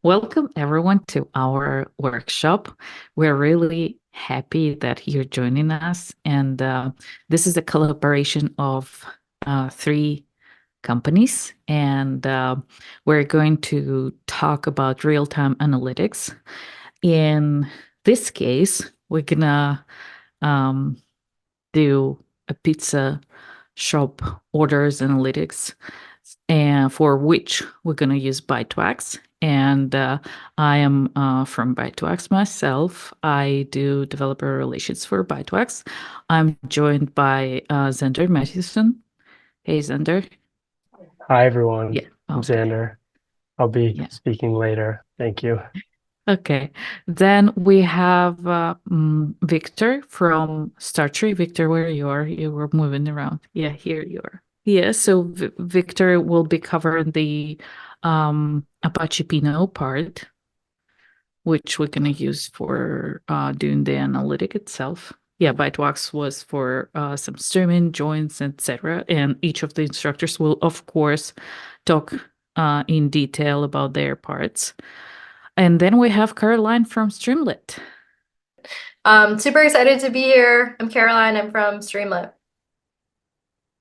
Welcome everyone to our workshop. We're really happy that you're joining us. And this is a collaboration of three companies. And we're going to talk about real-time analytics. In this case, we're gonna um, do a pizza shop orders analytics, and for which we're going to use Bytewax. And I am from Bytewax myself. I do developer relations for Bytewax. I'm joined by Xander Mathewson. Hey, Xander. Hi, everyone. Yeah. I'm Okay. Xander. I'll be Yeah. speaking later. Thank you. Okay. Then we have Victor from StarTree. Victor, where you are? You were moving around. Yeah, here you are. Yeah, so Victor will be covering the Apache Pinot part, which we're going to use for doing the analytic itself. Yeah, Bytewax was for some streaming, joins, etc. And each of the instructors will, of course, talk in detail about their parts. And then we have Caroline from Streamlit. Super excited to be here. I'm Caroline. I'm from Streamlit.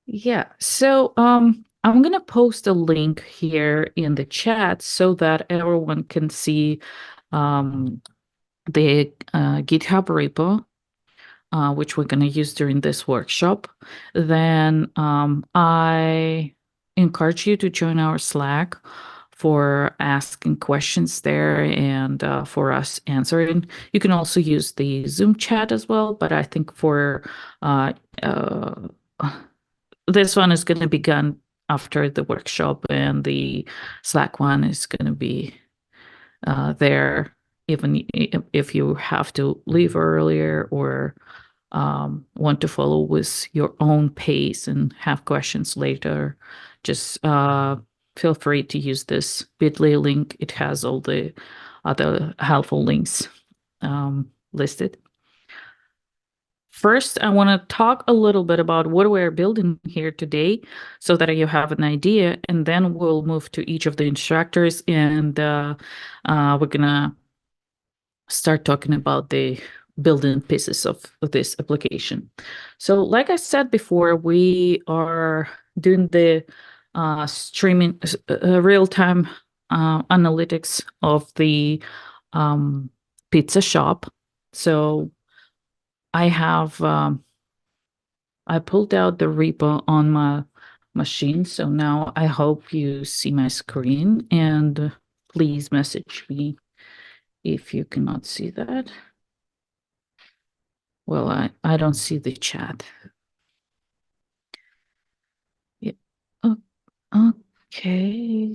Yeah, so I'm gonna post a link here in the chat so that everyone can see um, the GitHub repo, which we're gonna use during this workshop. Then I encourage you to join our Slack for asking questions there and for us answering. You can also use the Zoom chat as well, but I think for uh, uh, this one is going to be done after the workshop, and the Slack one is going to be there even if you have to leave earlier or want to follow with your own pace and have questions later. Just feel free to use this bit.ly link. It has all the other helpful links listed. First, I want to talk a little bit about what we're building here today so that you have an idea, and then we'll move to each of the instructors, and we're going to start talking about the building pieces of this application. So like I said before, we are doing the streaming real-time analytics of the pizza shop. So I have I pulled out the repo on my machine, so now I hope you see my screen, and please message me if you cannot see that. Well, I don't see the chat. Yeah. Oh, okay.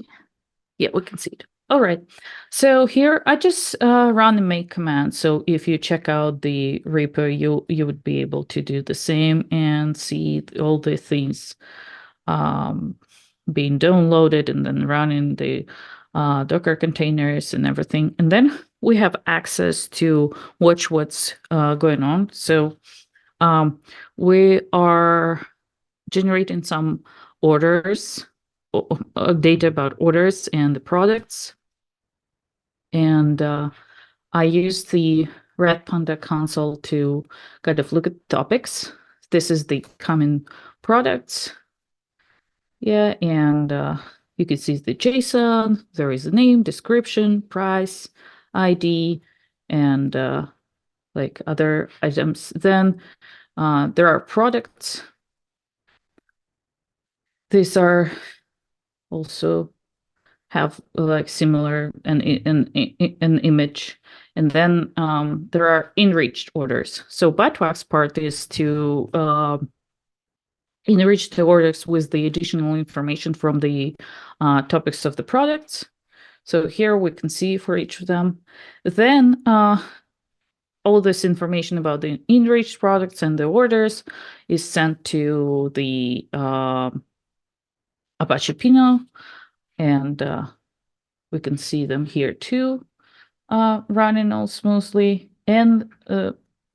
Yeah, we can see it. All right. So here I just run the make command. So if you check out the repo, you would be able to do the same and see all the things being downloaded and then running the Docker containers and everything. And then we have access to watch what's going on. So we are generating some orders, data about orders and the products. And I use the Red Panda console to kind of look at topics. This is the common products. Yeah, and you can see the JSON. There is a name, description, price, ID, and like other items. Then there are products. These are also have like similar an image, and then there are enriched orders. So Bytewax part is to enrich the orders with the additional information from the topics of the products. So here we can see for each of them. Then all this information about the enriched products and the orders is sent to the Apache Pinot, and we can see them here too, running all smoothly. And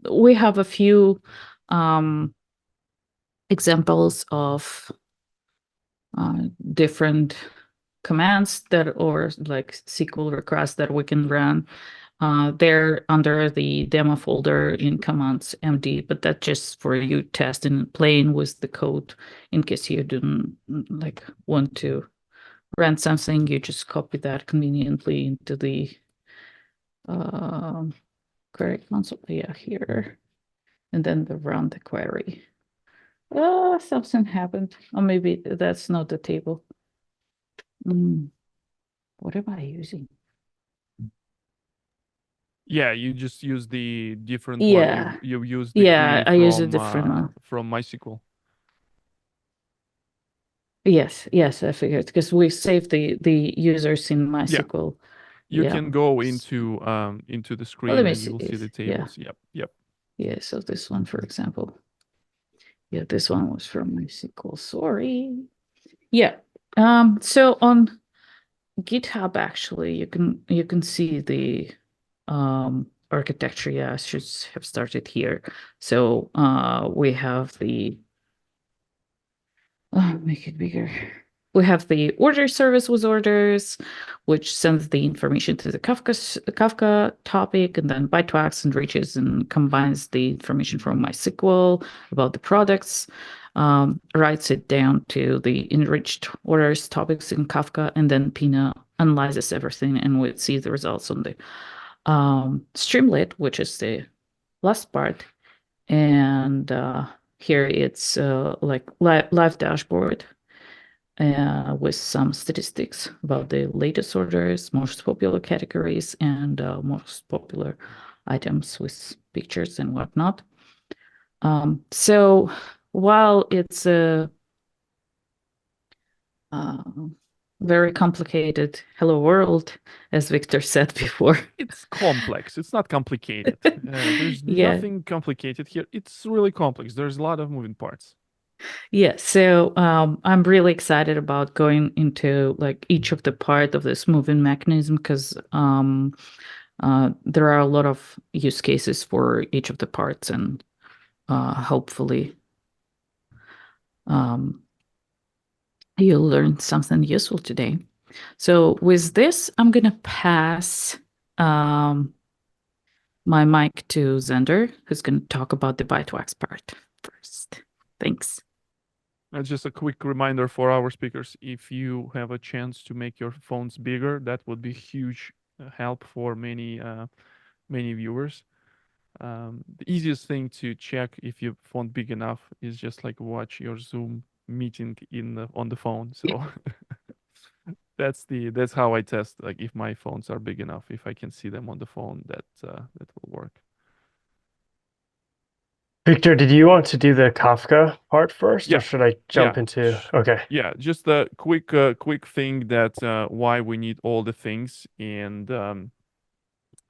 we have a few examples of different commands that or like SQL requests that we can run. They're under the demo folder in commands MD, but that's just for you testing and playing with the code in case you didn't like want to run something. You just copy that conveniently into the query console. Yeah, here, and then the run the query. Something happened. Or maybe that's not the table. What am I using? Yeah, you just use the different Yeah. one. You use the Yeah, query I use a different one. from MySQL. Yes, I figured because we saved the users in MySQL. You Yeah. can go into the screen let me and see you will see the this. Yeah. tables. Yep. Yeah, so this one, for example. Yeah, this one was from MySQL. Sorry. Yeah. So on GitHub, actually, you can see the architecture. Yeah, I should have started here. So we have the make it bigger. We have the order service with orders, which sends the information to the Kafka topic, and then Bytewax enriches and combines the information from MySQL about the products, writes it down to the enriched orders topics in Kafka, and then Pinot analyzes everything, and we see the results on the Streamlit, which is the last part, and here it's like live dashboard with some statistics about the latest orders, most popular categories, and most popular items with pictures and whatnot. So while it's a very complicated hello world, as Victor said before. It's complex. It's not complicated. There's nothing complicated here. It's really complex. There's a lot of moving parts. Yeah, so I'm really excited about going into like each of the part of this moving mechanism because there are a lot of use cases for each of the parts, and hopefully you'll learn something useful today. So with this, I'm gonna pass my mic to Zender, who's gonna talk about the Bytewax part first. Thanks. Just a quick reminder for our speakers, if you have a chance to make your phones bigger, that would be huge help for many viewers. The easiest thing to check if your phone big enough is just like watch your Zoom meeting on the phone. So that's how I test like if my phones are big enough, if I can see them on the phone, that will work. Victor, did you want to do the Kafka part first, Yeah. or should I jump into? Okay. Yeah, just a quick thing that why we need all the things, and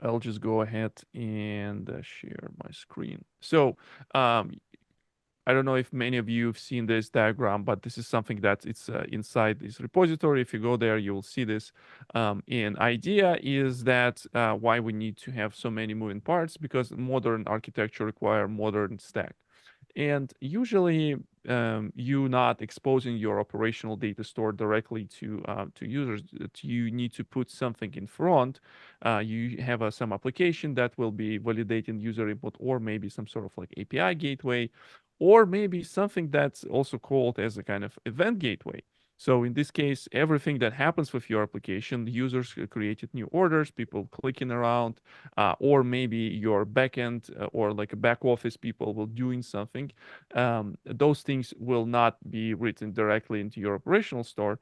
I'll just go ahead and share my screen. So I don't know if many of you have seen this diagram, but this is something that it's inside this repository. If you go there, you will see this. And idea is that why we need to have so many moving parts, because modern architecture require modern stack. And usually you not exposing your operational data store directly to users. You need to put something in front. You have some application that will be validating user input, or maybe some sort of like API gateway, or maybe something that's also called as a kind of event gateway. So in this case, everything that happens with your application, the users created new orders, people clicking around, or maybe your backend or like a back office people will doing something. Those things will not be written directly into your operational store.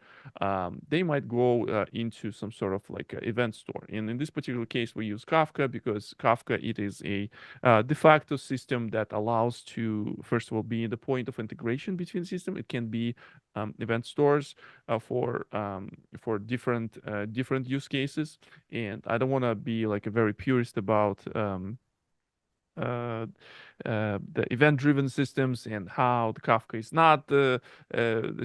They might go into some sort of like event store. And in this particular case, we use Kafka because Kafka, it is a de facto system that allows to, first of all, be the point of integration between system. It can be event stores for different use cases. And I don't want to be like a very purist about the event-driven systems and how the Kafka is not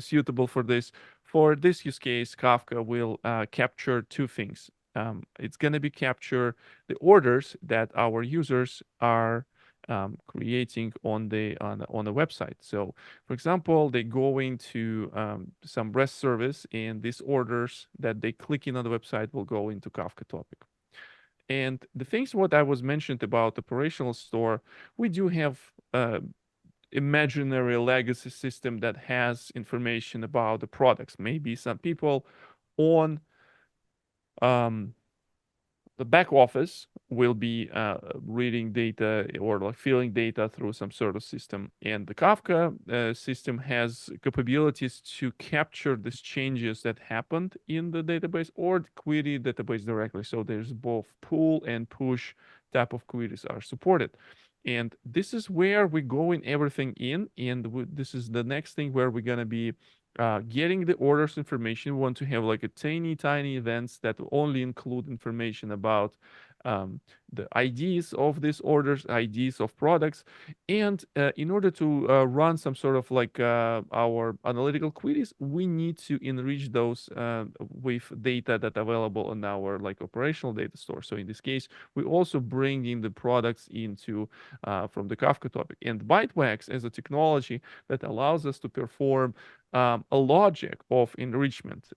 suitable for this. For this use case, Kafka will capture two things. It's going to be capture the orders that our users are creating on the website. So, for example, they go into some REST service, and these orders that they click in on the website will go into Kafka topic. And the things what I was mentioned about operational store, we do have imaginary legacy system that has information about the products. Maybe some people on the back office will be reading data or like filling data through some sort of system. And the Kafka system has capabilities to capture these changes that happened in the database or query database directly. So there's both pull and push type of queries are supported. And this is where we go in everything in. And this is the next thing where we're going to be getting the orders information. We want to have like a tiny events that only include information about the IDs of these orders, IDs of products. And in order to run some sort of like our analytical queries, we need to enrich those with data that available on our like operational data store. So in this case, we also bring in the products into from the Kafka topic. And Bytewax as a technology that allows us to perform a logic of enrichment.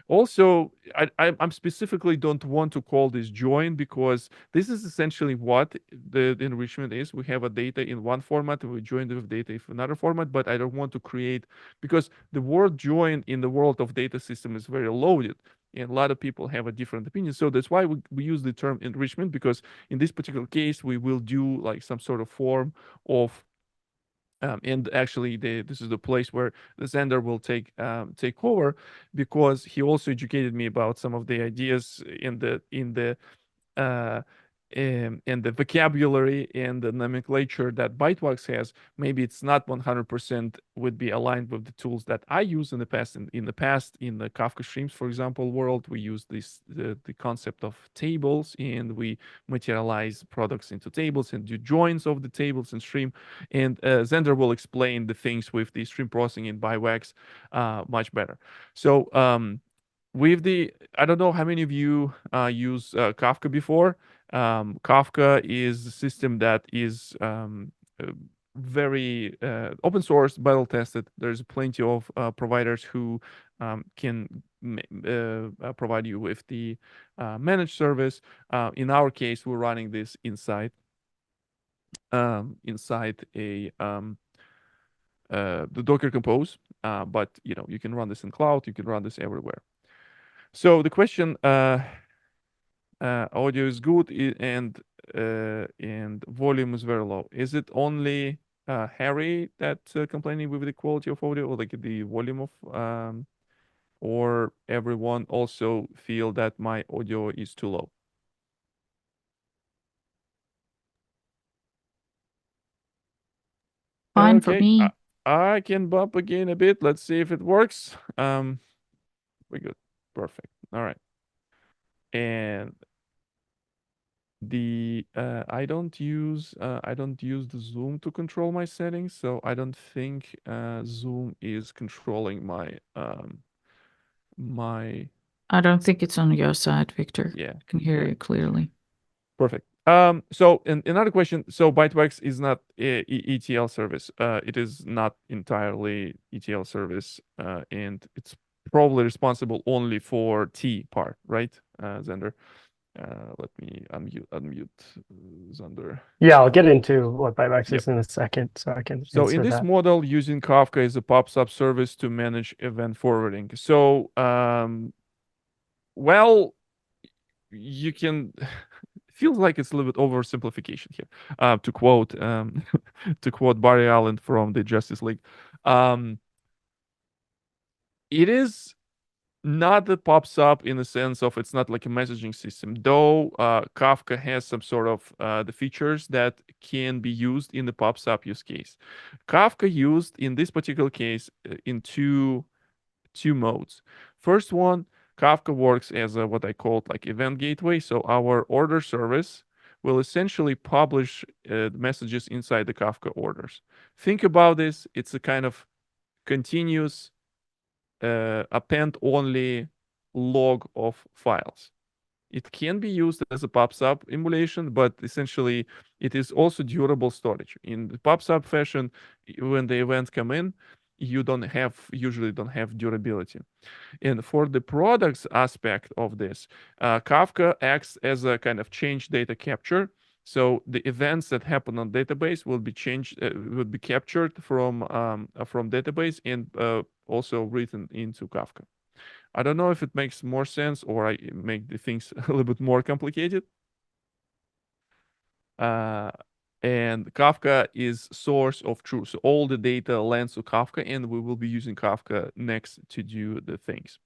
Also, I'm specifically don't want to call this join because this is essentially what the enrichment is. We have a data in one format, we join with data in another format, but I don't want to create, because the word join in the world of data system is very loaded. And a lot of people have a different opinion. So that's why we use the term enrichment, because in this particular case, we will do like some sort of form of and actually, this is the place where the Xander will take over, because he also educated me about some of the ideas in the and the vocabulary and the nomenclature that Bytewax has. Maybe it's not 100% would be aligned with the tools that I use in the past. In the past, in the Kafka Streams, for example, world, we use the concept of tables, and we materialize products into tables and do joins of the tables in Stream. And Xander will explain the things with the stream processing in Bytewax much better. So with the, I don't know how many of you use Kafka before. Kafka is a system that is very open source, battle tested. There's plenty of providers who can provide you with the managed service. In our case, we're running this inside a the Docker Compose, but you can run this in cloud, you can run this everywhere. So the question, audio is good and volume is very low. Is it only Harry that complaining with the quality of audio, or like the volume of, or everyone also feel that my audio is too low? Fine for Okay, me. I can bump again a bit. Let's see if it works. We're good. Perfect. All right. And the I don't use the Zoom to control my settings, so I don't think Zoom is controlling my my I don't think it's on your side, Victor. yeah. I can hear Yeah. you clearly. Perfect. So another question. So Bytewax is not a ETL service. It is not entirely ETL service, and it's probably responsible only for T part, right, Xander? Let me unmute Xander. Yeah, I'll get into what Bytewax is in a second, so I can So answer in this that. model, using Kafka as a PubSub service to manage event forwarding. So, well, you can feels like it's a little bit oversimplification here. To quote to quote Barry Allen from the Justice League, it is not that pops up in the sense of it's not like a messaging system, though Kafka has some sort of the features that can be used in the pops up use case. Kafka used in this particular case in two modes. First one, Kafka works as a, what I called like event gateway. So our order service will essentially publish messages inside the Kafka orders. Think about this. It's a kind of continuous append only log of files. It can be used as a PubSub emulation, but essentially it is also durable storage. In the PubSub fashion, when the events come in, you usually don't have durability. And for the products aspect of this, Kafka acts as a kind of change data capture. So the events that happen on database will be captured from database and also written into Kafka. I don't know if it makes more sense or I make the things a little bit more complicated. And Kafka is source of truth. So all the data lands to Kafka, and we will be using Kafka next to do the things.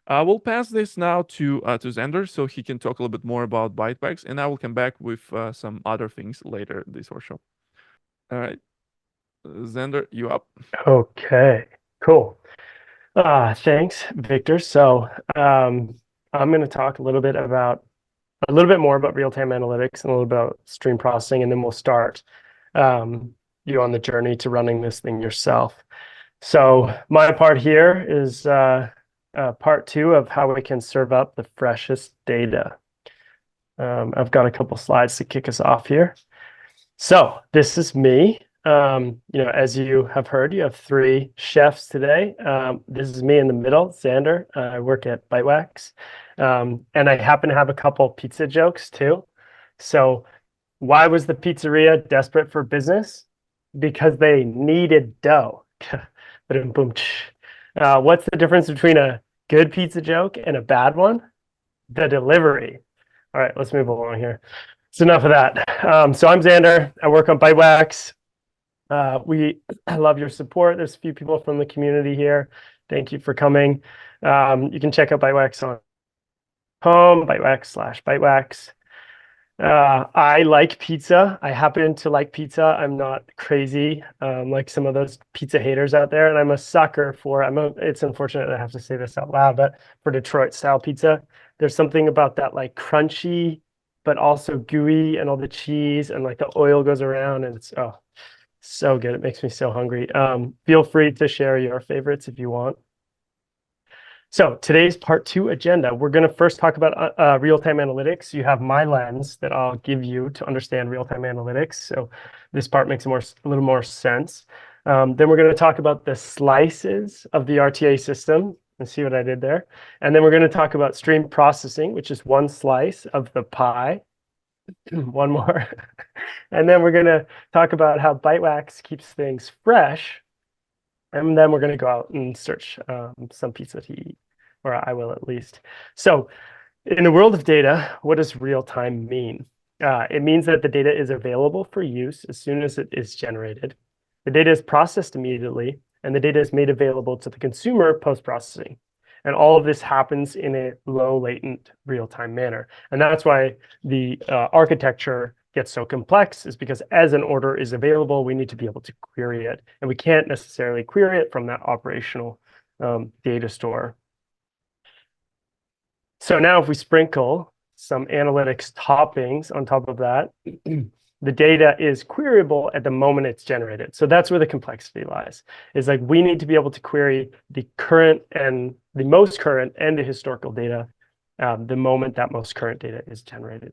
We'll pass this now to Xander so he can talk a little bit more about Bytewax, and I will come back with some other things later this workshop. All right, Xander, you up? Okay, cool. Thanks, Victor. So I'm going to talk a little bit more about real-time analytics and a little bit about stream processing, and then we'll start you on the journey to running this thing yourself. So my part here is part 2 of how we can serve up the freshest data. I've got a couple slides to kick us off here. So this is me. As you have heard, you have 3 chefs today. This is me in the middle, Xander. I work at Bytewax. And I happen to have a couple pizza jokes too. So why was the pizzeria desperate for business? Because they needed dough. What's the difference between a good pizza joke and a bad one? The delivery. All right, let's move along here. It's enough of that. So I'm Xander. I work on Bytewax. I love your support. There's a few people from the community here. Thank you for coming. You can check out Bytewax on home, Bytewax/Bytewax. I like pizza. I happen to like pizza. I'm not crazy like some of those pizza haters out there, and I'm a sucker for. It's unfortunate I have to say this out loud, but for Detroit style pizza, there's something about that like crunchy, but also gooey, and all the cheese and like the oil goes around, and it's so good. It makes me so hungry. Feel free to share your favorites if you want. So today's part 2 agenda, we're going to first talk about real-time analytics. You have my lens that I'll give you to understand real-time analytics. So this part makes a little more sense. Then we're going to talk about the slices of the RTA system and see what I did there. And then we're going to talk about stream processing, which is one slice of the pie. One more. And then we're going to talk about how Bytewax keeps things fresh. And then we're going to go out and search some pizza to eat, or I will at least. So in the world of data, what does real time mean? It means that the data is available for use as soon as it is generated. The data is processed immediately, and the data is made available to the consumer post-processing. And all of this happens in a low latent real-time manner. And that's why the architecture gets so complex, is because as an order is available, we need to be able to query it. And we can't necessarily query it from that operational data store. So now if we sprinkle some analytics toppings on top of that, the data is queryable at the moment it's generated. So that's where the complexity lies. Is like we need to be able to query the current and the most current and the historical data the moment that most current data is generated.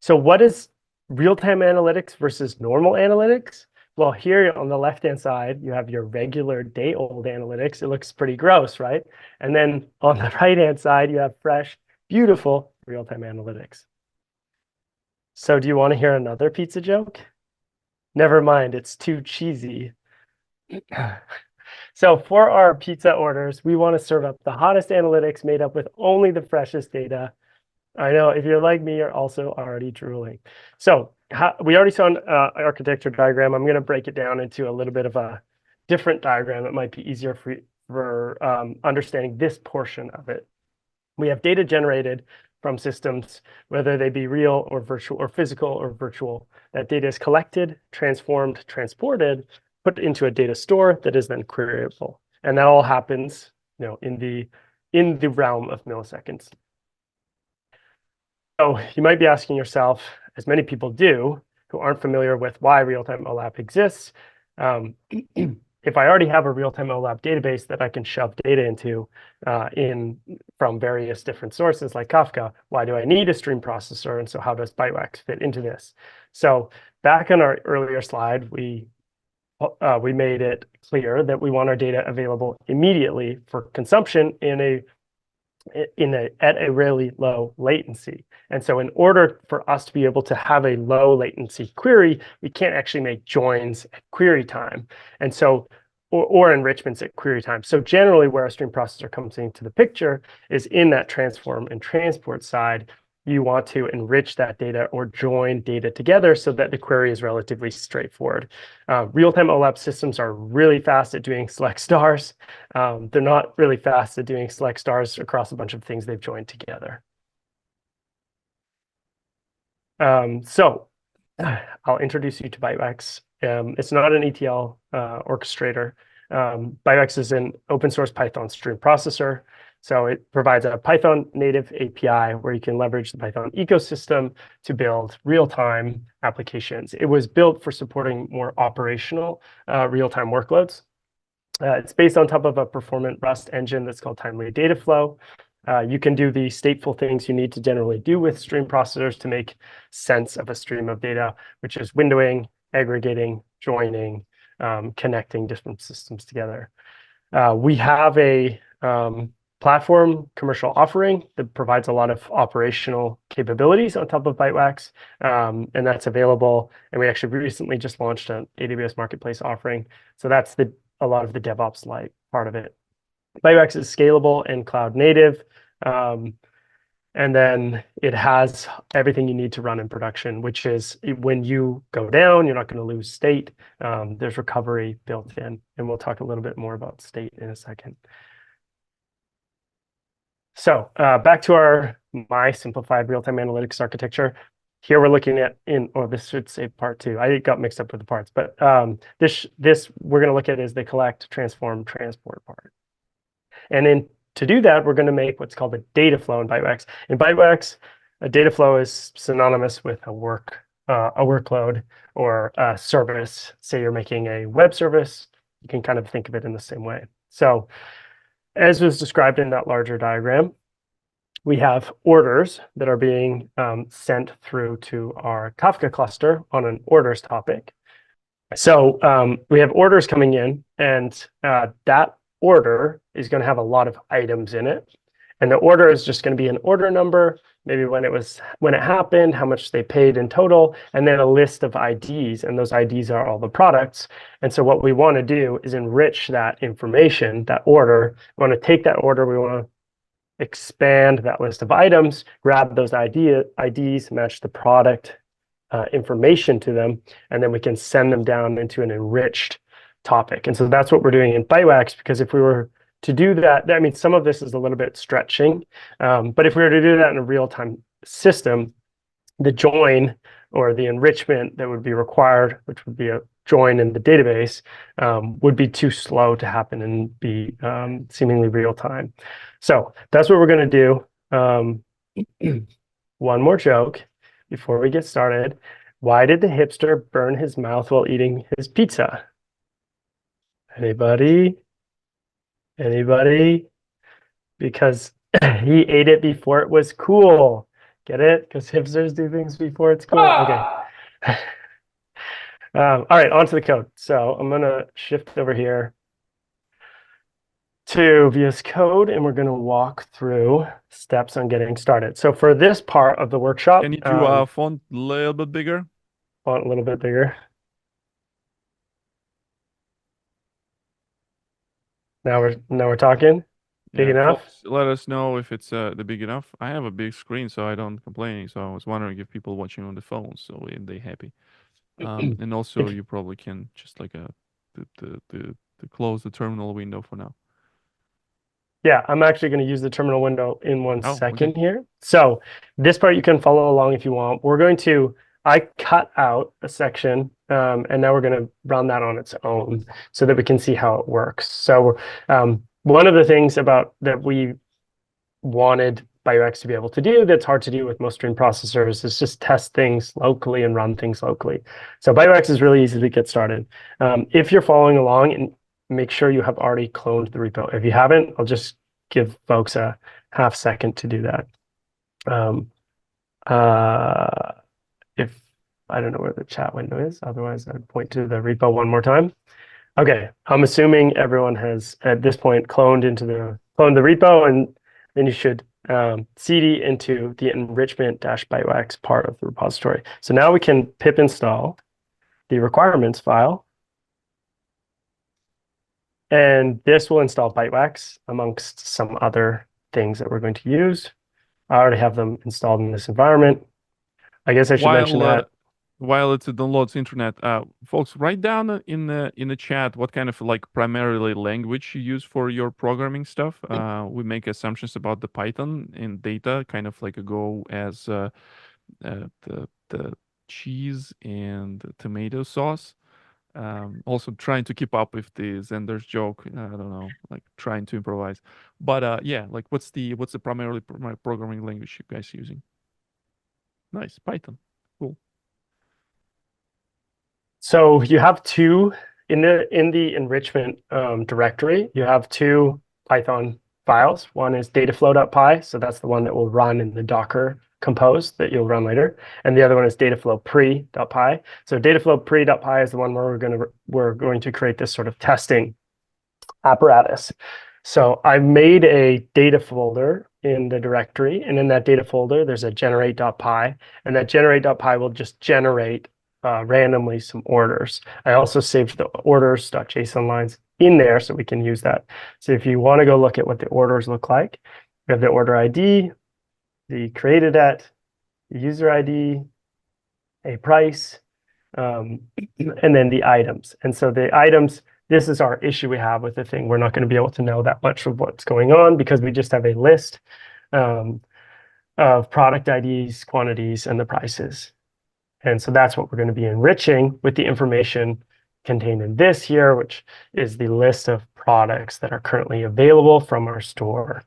So what is real-time analytics versus normal analytics? Well, here on the left-hand side, you have your regular day-old analytics. It looks pretty gross, right? And then on the right-hand side, you have fresh, beautiful real-time analytics. So do you want to hear another pizza joke? Never mind, it's too cheesy. So for our pizza orders, we want to serve up the hottest analytics made up with only the freshest data. I know if you're like me, you're also already drooling. So we already saw an architecture diagram. I'm going to break it down into a little bit of a different diagram that might be easier for understanding this portion of it. We have data generated from systems, whether they be real or virtual or physical or virtual. That data is collected, transformed, transported, put into a data store that is then queryable. And that all happens, in the realm of milliseconds. So you might be asking yourself, as many people do, who aren't familiar with why real-time OLAP exists, if I already have a real-time OLAP database that I can shove data into from various different sources like Kafka, why do I need a stream processor? And so how does Bytewax fit into this? So back on our earlier slide, we made it clear that we want our data available immediately for consumption at a really low latency. And so in order for us to be able to have a low latency query, we can't actually make joins at query time. And so, or enrichments at query time. So generally where a stream processor comes into the picture is in that transform and transport side. You want to enrich that data or join data together so that the query is relatively straightforward. Real-time OLAP systems are really fast at doing select stars. They're not really fast at doing select stars across a bunch of things they've joined together. So I'll introduce you to Bytewax. It's not an ETL orchestrator. Bytewax is an open source Python stream processor. So it provides a Python native API where you can leverage the Python ecosystem to build real-time applications. It was built for supporting more operational real-time workloads. It's based on top of a performant Rust engine that's called Timely Data Flow. You can do the stateful things you need to generally do with stream processors to make sense of a stream of data, which is windowing, aggregating, joining, connecting different systems together. We have a platform commercial offering that provides a lot of operational capabilities on top of Bytewax, and that's available. And we actually recently just launched an AWS Marketplace offering. So that's a lot of the DevOps light part of it. Bytewax is scalable and cloud native. And then it has everything you need to run in production, which is when you go down, you're not going to lose state. There's recovery built in, and we'll talk a little bit more about state in a second. So back to my simplified real-time analytics architecture. Here we're looking at this should say part 2. I got mixed up with the parts, but this we're going to look at is the collect, transform, transport part. And then to do that, we're going to make what's called a data flow in Bytewax. In Bytewax, a data flow is synonymous with a workload or a service. Say you're making a web service, you can kind of think of it in the same way. So as was described in that larger diagram, we have orders that are being sent through to our Kafka cluster on an orders topic. So we have orders coming in, and that order is going to have a lot of items in it. And the order is just going to be an order number, maybe when it happened, how much they paid in total, and then a list of IDs, and those IDs are all the products. And so what we want to do is enrich that information, that order. We want to take that order, we want to expand that list of items, grab those IDs, match the product information to them, and then we can send them down into an enriched topic. And so that's what we're doing in Bytewax, because if we were to do that, I mean, some of this is a little bit stretching, but if we were to do that in a real-time system, the join or the enrichment that would be required, which would be a join in the database, would be too slow to happen and be seemingly real-time. So that's what we're going to do. One more joke before we get started. Why did the hipster burn his mouth while eating his pizza? Anybody? Anybody? Because he ate it before it was cool. Get it? Because hipsters do things before it's cool. Okay. All right, on to the code. So I'm going to shift over here to VS Code, and we're going to walk through steps on getting started. So for this part of the workshop, Can you do font a little bit bigger? Font a little bit bigger. Now we're talking. Big enough? Folks, let us know if it's the big enough. I have a big screen, so I don't complain. So I was wondering if people watching on the phone, so they happy. And also you probably can just like to close the terminal window for now. Yeah, I'm actually going to use the terminal window in one Oh, second okay. here. So this part you can follow along if you want. I cut out a section, and now we're going to run that on its own so that we can see how it works. So one of the things that we wanted Bytewax to be able to do that's hard to do with most stream processors is just test things locally and run things locally. So Bytewax is really easy to get started. If you're following along make sure you have already cloned the repo. If you haven't, I'll just give folks a half second to do that. If I don't know where the chat window is, otherwise I'd point to the repo one more time. Okay, I'm assuming everyone has at this point cloned the repo, and then you should cd into the enrichment-bytewax part of the repository. So now we can pip install the requirements file, and this will install Bytewax amongst some other things that we're going to use. I already have them installed in this environment. I guess I should mention that. While it downloads internet, folks, write down in the chat what kind of like primarily language you use for your programming stuff. We make assumptions about the Python and data, kind of like a Go as the cheese and tomato sauce. Also trying to keep up with the Zender's joke. I don't know, like trying to improvise. But yeah, like what's the primarily programming language you guys using? Nice, Python. Cool. So you have two in the enrichment directory. You have two Python files. One is dataflow.py, so that's the one that will run in the Docker compose that you'll run later, and the other one is dataflowpre.py. So dataflowpre.py is the one where we're going to create this sort of testing apparatus. So I made a data folder in the directory, and in that data folder there's a generate.py, and that generate.py will just generate randomly some orders. I also saved the orders.json lines in there so we can use that. So if you want to go look at what the orders look like, we have the order ID, the created at, the user ID, a price, and then the items. And so the items, this is our issue we have with the thing. We're not going to be able to know that much of what's going on because we just have a list of product IDs, quantities, and the prices. And so that's what we're going to be enriching with the information contained in this here, which is the list of products that are currently available from our store.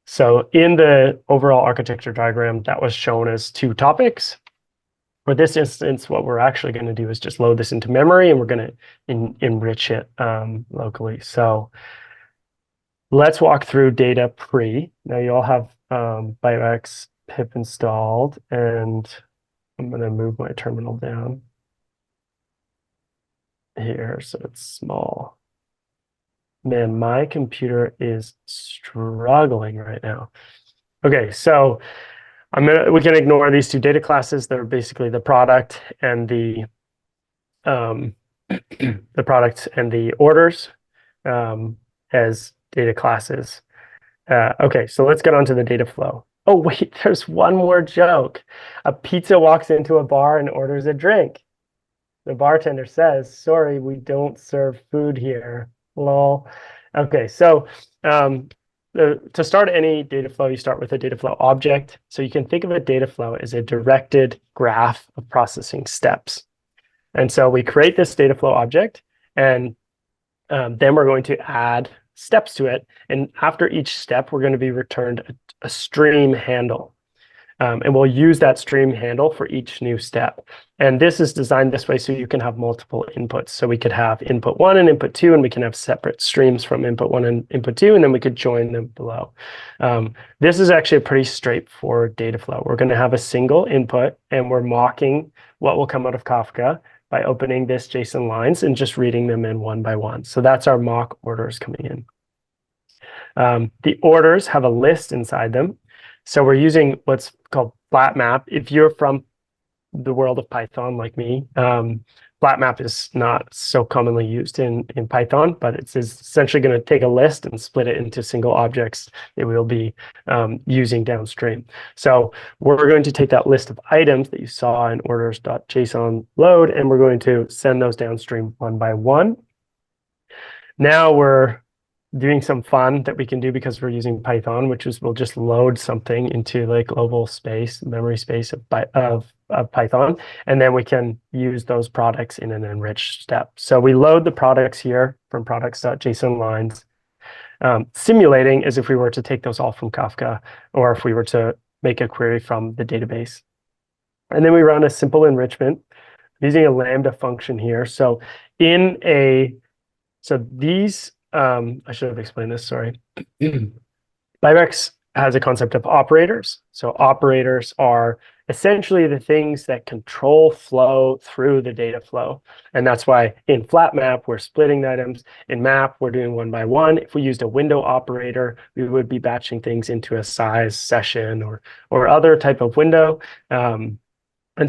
So in the overall architecture diagram, that was shown as two topics. For this instance, what we're actually going to do is just load this into memory, and we're going to enrich it locally. So let's walk through data pre. Now you all have Bytewax pip installed, and I'm going to move my terminal down here so it's small. Man, my computer is struggling right now. Okay, so we can ignore these two data classes. They're basically the product and the product and the orders as data classes. Okay, so let's get on to the data flow. Oh, wait, there's one more joke. A pizza walks into a bar and orders a drink. The bartender says, "Sorry, we don't serve food here." Lol. Okay, so to start any data flow, you start with a data flow object. So you can think of a data flow as a directed graph of processing steps. And so we create this data flow object, and then we're going to add steps to it. And after each step, we're going to be returned a stream handle. And we'll use that stream handle for each new step. And this is designed this way so you can have multiple inputs. So we could have input 1 and input 2, and we can have separate streams from input 1 and input 2, and then we could join them below. This is actually a pretty straightforward data flow. We're going to have a single input, and we're mocking what will come out of Kafka by opening this JSON lines and just reading them in one by one. So that's our mock orders coming in. The orders have a list inside them. So we're using what's called flat map. If you're from the world of Python like me, flat map is not so commonly used in Python, but it's essentially going to take a list and split it into single objects that we'll be using downstream. So we're going to take that list of items that you saw in orders.json load, and we're going to send those downstream one by one. Now we're doing some fun that we can do because we're using Python, which is we'll just load something into like global space, memory space of Python, and then we can use those products in an enriched step. So we load the products here from products.json lines, simulating as if we were to take those all from Kafka, or if we were to make a query from the database. And then we run a simple enrichment using a Lambda function here. So in a So these, I should have explained this, sorry. Bytewax has a concept of operators. So operators are essentially the things that control flow through the data flow. And that's why in flat map, we're splitting the items. In map, we're doing one by one. If we used a window operator, we would be batching things into a size session or other type of window. And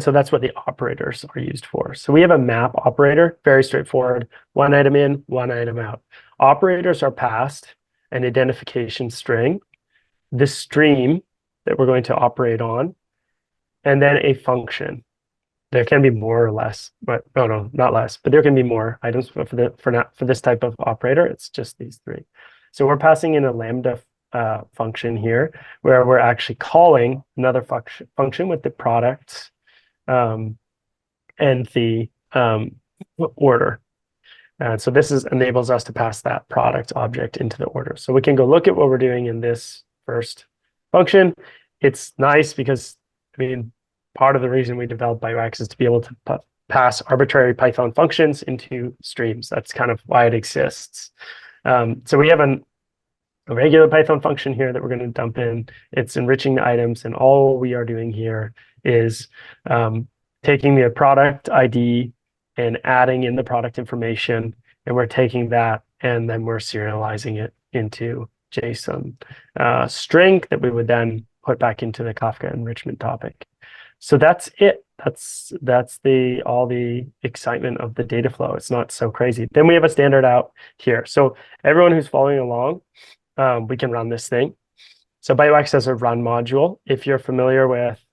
so that's what the operators are used for. So we have a map operator, very straightforward, one item in, one item out. Operators are passed an identification string, this stream that we're going to operate on, and then a function. There can be more or less, but no, not less, but there can be more items. But for this type of operator, it's just these three. So we're passing in a lambda function here, where we're actually calling another function with the products and the order. So this enables us to pass that product object into the order. So we can go look at what we're doing in this first function. It's nice because, I mean, part of the reason we developed Bytewax is to be able to pass arbitrary Python functions into streams. That's kind of why it exists. So we have a regular Python function here that we're going to dump in. It's enriching the items, and all we are doing here is taking the product ID and adding in the product information, and we're taking that and then we're serializing it into JSON string that we would then put back into the Kafka enrichment topic. So that's it. That's all the excitement of the data flow. It's not so crazy. Then we have a standard out here. So everyone who's following along, we can run this thing. So Bytewax has a run module. If you're familiar with,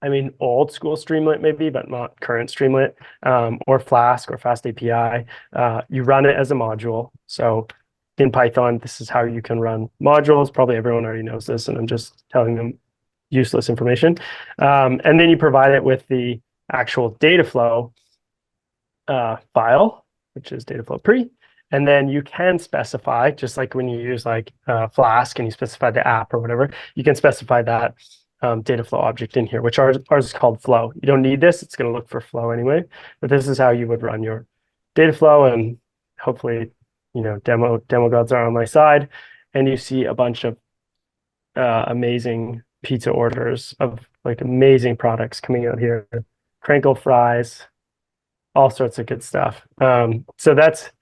I mean, old school Streamlit maybe, but not current Streamlit, or Flask or Fast API, you run it as a module. So in Python, this is how you can run modules. Probably everyone already knows this, and I'm just telling them useless information. And then you provide it with the actual data flow file, which is data flow pre. And then you can specify, just like when you use like Flask and you specify the app or whatever, you can specify that data flow object in here, which ours is called flow. You don't need this. It's going to look for flow anyway. But this is how you would run your data flow. And hopefully, you know, demo gods are on my side. And you see a bunch of amazing pizza orders of like amazing products coming out here. Crinkle fries, all sorts of good stuff. So that's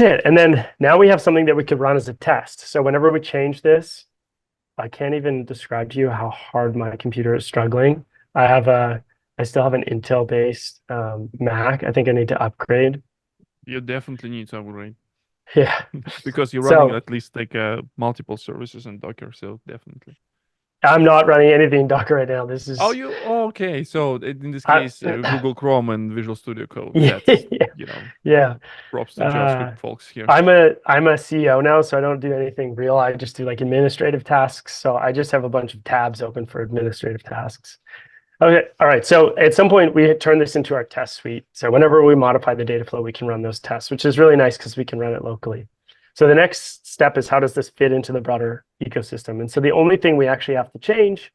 it. And then now we have something that we could run as a test. So whenever we change this, I can't even describe to you how hard my computer is struggling. I still have an Intel-based Mac. I think I need to upgrade. You definitely need to upgrade. Yeah. Because you're running at least like multiple services in Docker, so definitely. I'm not running anything in Docker right now. This is. Okay. So in this case, Google Chrome and Visual Studio Code. Yeah. That's, you know. Yeah. Props to JavaScript folks here. I'm a CEO now, so I don't do anything real. I just do like administrative tasks. So I just have a bunch of tabs open for administrative tasks. Okay. All right. So at some point we turn this into our test suite. So whenever we modify the data flow, we can run those tests, which is really nice because we can run it locally. So the next step is, how does this fit into the broader ecosystem? And so the only thing we actually have to change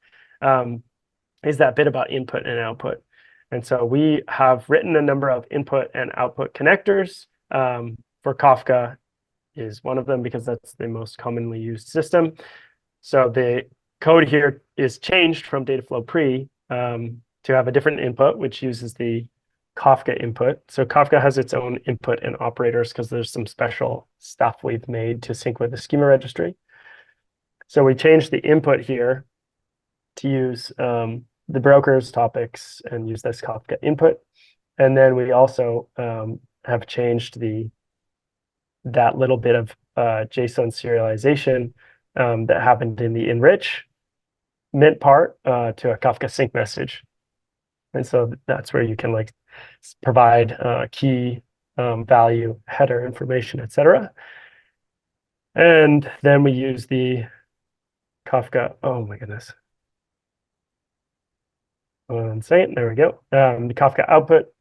is that bit about input and output. And so we have written a number of input and output connectors. For Kafka is one of them because that's the most commonly used system. So the code here is changed from Dataflow pre to have a different input, which uses the Kafka input. So Kafka has its own input and operators because there's some special stuff we've made to sync with the schema registry. So we changed the input here to use the brokers topics and use this Kafka input. And then we also have changed that little bit of JSON serialization that happened in the enrichment part to a Kafka sync message. And so that's where you can like provide key value, header information, etc. And then we use the Kafka. Oh my goodness. 1 second. There we go. The Kafka output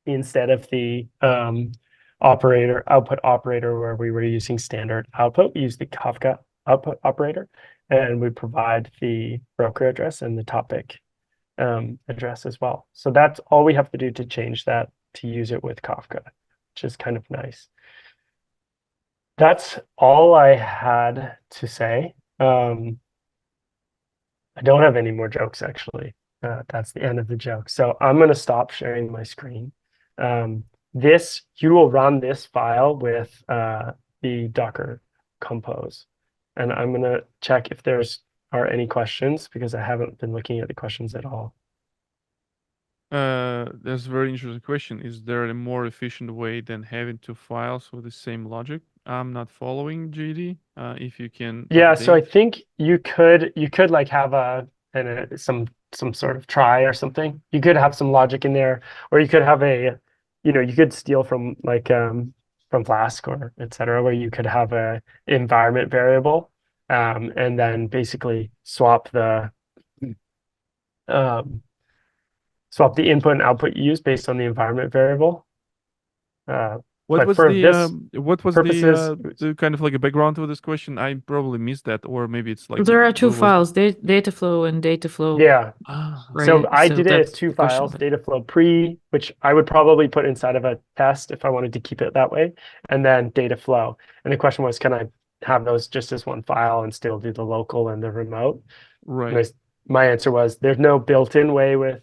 instead of the output operator where we were using standard output. We use the Kafka output operator, and we provide the broker address and the topic address as well. So that's all we have to do to change that to use it with Kafka. which is kind of nice. That's all I had to say. I don't have any more jokes, actually. That's the end of the joke. So I'm going to stop sharing my screen. You will run this file with the Docker compose. And I'm going to check if are any questions, because I haven't been looking at the questions at all. That's a very interesting question. Is there a more efficient way than having two files with the same logic? I'm not following, JD. If you can Yeah, so I update. think you could like have some sort of try or something. You could have some logic in there, or you could have you could steal from like from Flask or etc., where you could have a environment variable, and then basically um, swap the input and output you use based on the environment variable. What But was for the this purposes, the kind of like a background to this question? I probably missed that, or maybe it's like There are two what was files, data flow and data flow. yeah. So Right. I So did it as that's two the question. files, data flow pre, which I would probably put inside of a test if I wanted to keep it that way, and then data flow. And the question was, can I have those just as one file and still do the local and the remote? right? And my answer was, there's no built-in way with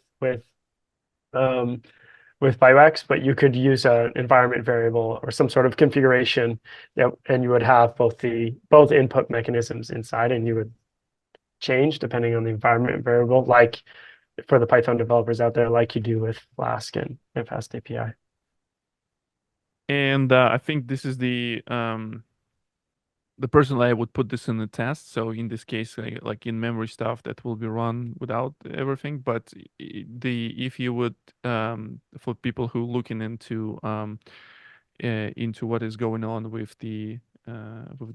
Bytewax, but you could use an environment variable or some sort of configuration, and you would have both input mechanisms inside, and you would change depending on the environment variable, like for the Python developers out there, like you do with Flask and Fast API. And I think this is the person I would put this in the test. So in this case, like in memory stuff that will be run without everything. But if you would for people who looking into what is going on with the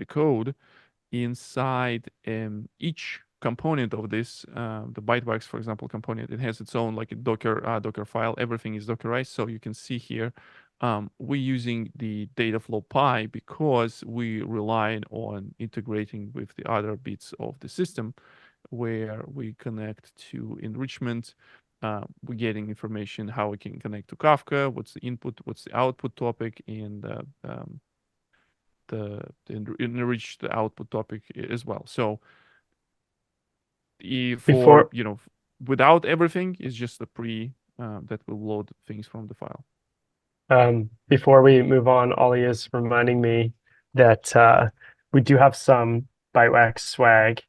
code inside each component of this, the Bytewax, for example, component, it has its own like a Docker file. Everything is Dockerized, so you can see here. We're using the Dataflow Pi because we relied on integrating with the other bits of the system where we connect to enrichment. We're getting information how we can connect to Kafka, what's the input, what's the output topic, and the enrich the output topic as well. So Before without everything, it's just a pre that will load things from the file. before we move on, Ollie is reminding me that we do have some Bytewax swag,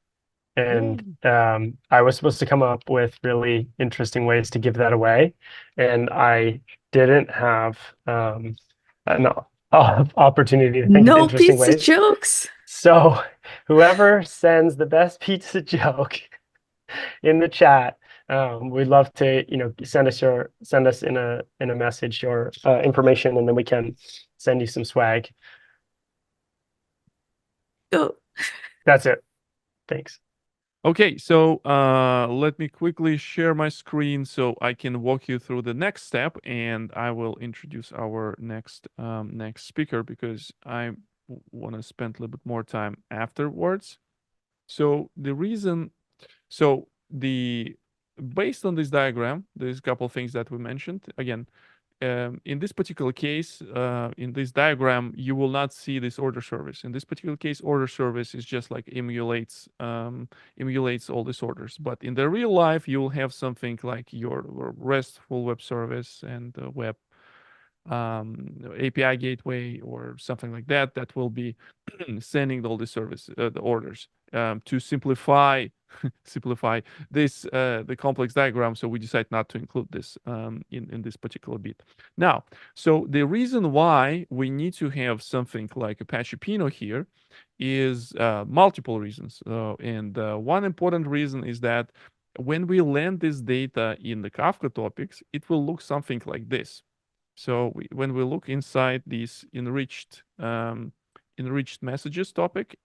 and I was supposed to come up with really interesting ways to give that away, and I didn't have an opportunity to think of No interesting pizza ways. jokes. So whoever sends the best pizza joke in the chat, we'd love to, send us in a message your information, and then we can send you some swag. Go. That's it. Thanks. Okay, so let me quickly share my screen so I can walk you through the next step, and I will introduce our next speaker because I want to spend a little bit more time afterwards. So based on this diagram, there's a couple things that we mentioned. Again, in this particular case, in this diagram, you will not see this order service. In this particular case, order service is just like emulates all these orders. But in the real life, you will have something like your RESTful web service and web API gateway or something like that that will be sending all the orders. To simplify this the complex diagram, so we decide not to include this in this particular bit. Now, so the reason why we need to have something like Apache Pinot here is multiple reasons, and one important reason is that when we land this data in the Kafka topics, it will look something like this. So when we look inside this enriched messages topic,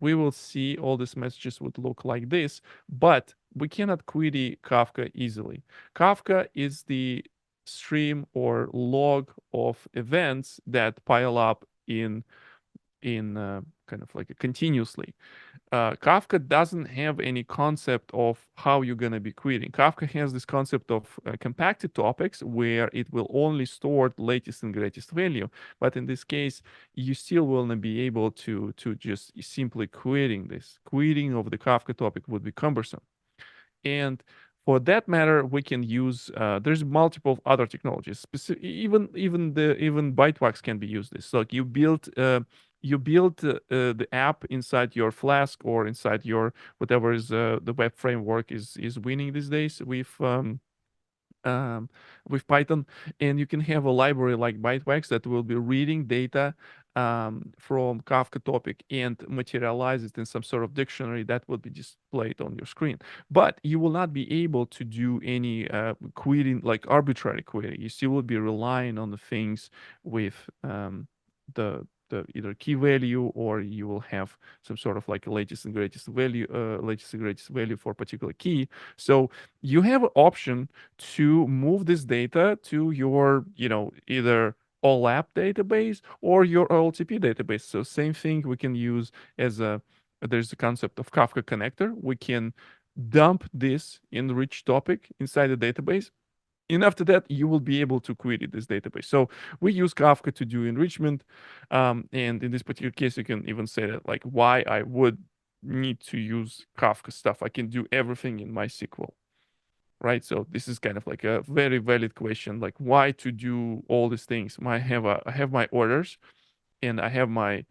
we will see all these messages would look like this, but we cannot query Kafka easily. Kafka is the stream or log of events that pile up in in kind of like continuously. Kafka doesn't have any concept of how you're going to be querying. Kafka has this concept of compacted topics where it will only store the latest and greatest value. But in this case, you still will not be able to just simply querying this. Querying of the Kafka topic would be cumbersome. And for that matter, we can use there's multiple other technologies. Even Bytewax can be used this. So like you build the app inside your Flask or inside your whatever is the web framework is winning these days with Python, and you can have a library like Bytewax that will be reading data from Kafka topic and materialize it in some sort of dictionary that will be displayed on your screen. But you will not be able to do any querying, like arbitrary query. You still will be relying on the things with the either key value, or you will have some sort of like a latest and greatest value for a particular key. So you have an option to move this data to your, either OLAP database or your OLTP database. So same thing we can use there's the concept of Kafka connector. We can dump this enriched topic inside the database. And after that, you will be able to query this database. So we use Kafka to do enrichment. And in this particular case, you can even say that like why I would need to use Kafka stuff. I can do everything in MySQL. Right. So this is kind of like a very valid question, like why to do all these things. I have my orders, and I have my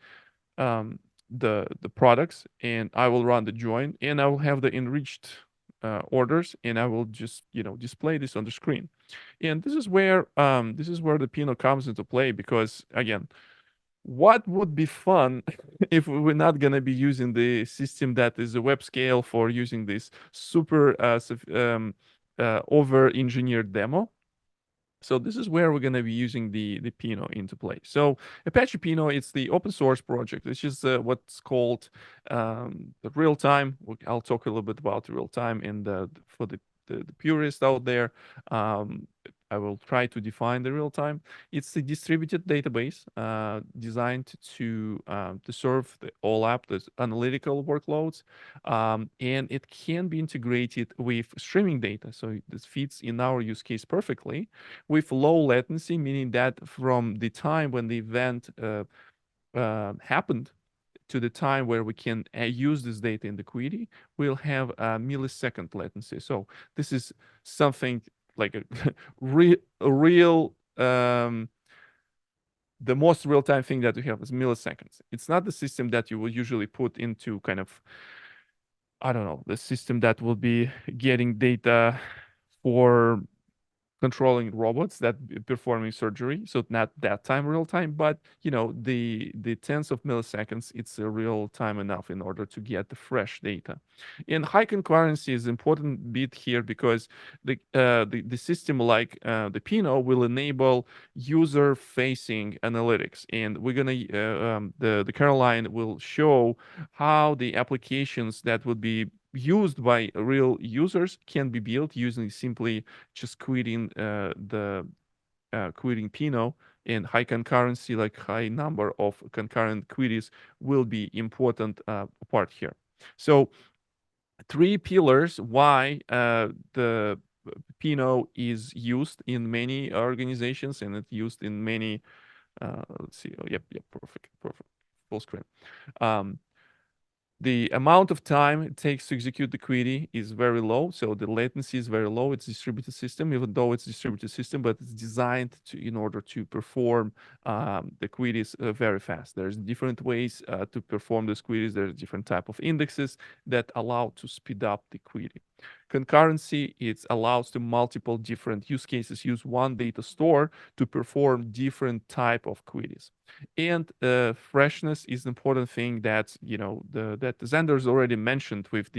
the products, and I will run the join, and I will have the enriched orders, and I will just display this on the screen. And this is where the Pinot comes into play, because again, what would be fun if we're not going to be using the system that is a web scale for using this super over engineered demo. So this is where we're going to be using the Pinot into play. So Apache Pinot, it's the open source project. It's just what's called the real time. I'll talk a little bit about real time, and for the purists out there, I will try to define the real time. It's a distributed database designed to serve all the analytical workloads, and it can be integrated with streaming data. So this fits in our use case perfectly, with low latency, meaning that from the time when the event happened to the time where we can use this data in the query, we'll have a millisecond latency. So this is something like a real the most real-time thing that we have is milliseconds. It's not the system that you will usually put into kind of, I don't know, the system that will be getting data for controlling robots that performing surgery. So not that time real time, but the tens of milliseconds, it's a real time enough in order to get the fresh data. And high concurrency is an important bit here, because the system like the Pinot will enable user facing analytics, and we're gonna the Caroline will show how the applications that would be used by real users can be built using simply just querying querying Pinot. And high concurrency, like high number of concurrent queries, will be important part here. So 3 pillars why the Pinot is used in many organizations, and it's used in many let's see. Oh, yep, perfect, full screen. The amount of time it takes to execute the query is very low, so the latency is very low. It's a distributed system, even though it's a distributed system, but it's designed in order to perform the queries very fast. There's different ways to perform these queries. There's different type of indexes that allow to speed up the query. Concurrency, it allows to multiple different use cases use one data store to perform different type of queries. And freshness is an important thing that that Xander's already mentioned with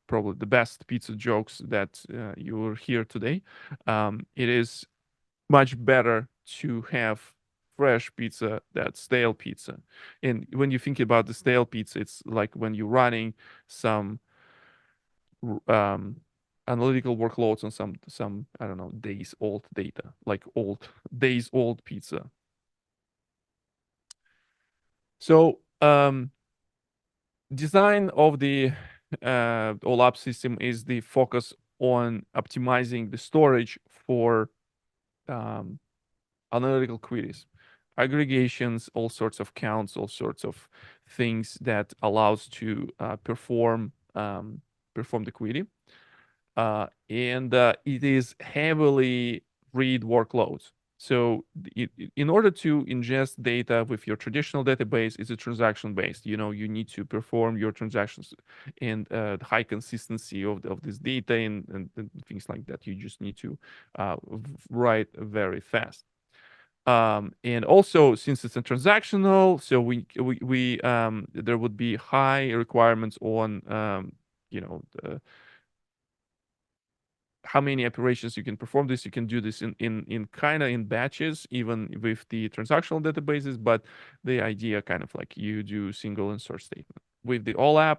probably the best pizza jokes that you will hear today. It is much better to have fresh pizza than stale pizza. And when you think about the stale pizza, it's like when you're running some analytical workloads on some I don't know, days old data, like days old pizza. So design of the OLAP system is the focus on optimizing the storage for analytical queries, aggregations, all sorts of counts, all sorts of things that allows to perform the query. And it is heavily read workloads. So in order to ingest data with your traditional database, it's a transaction based. You need to perform your transactions and the high consistency of this data and things like that. You just need to write very fast. And also, since it's a transactional, so we there would be high requirements on how many operations you can perform this. You can do this in kind of in batches, even with the transactional databases, but the idea kind of like you do single insert statement. With the OLAP,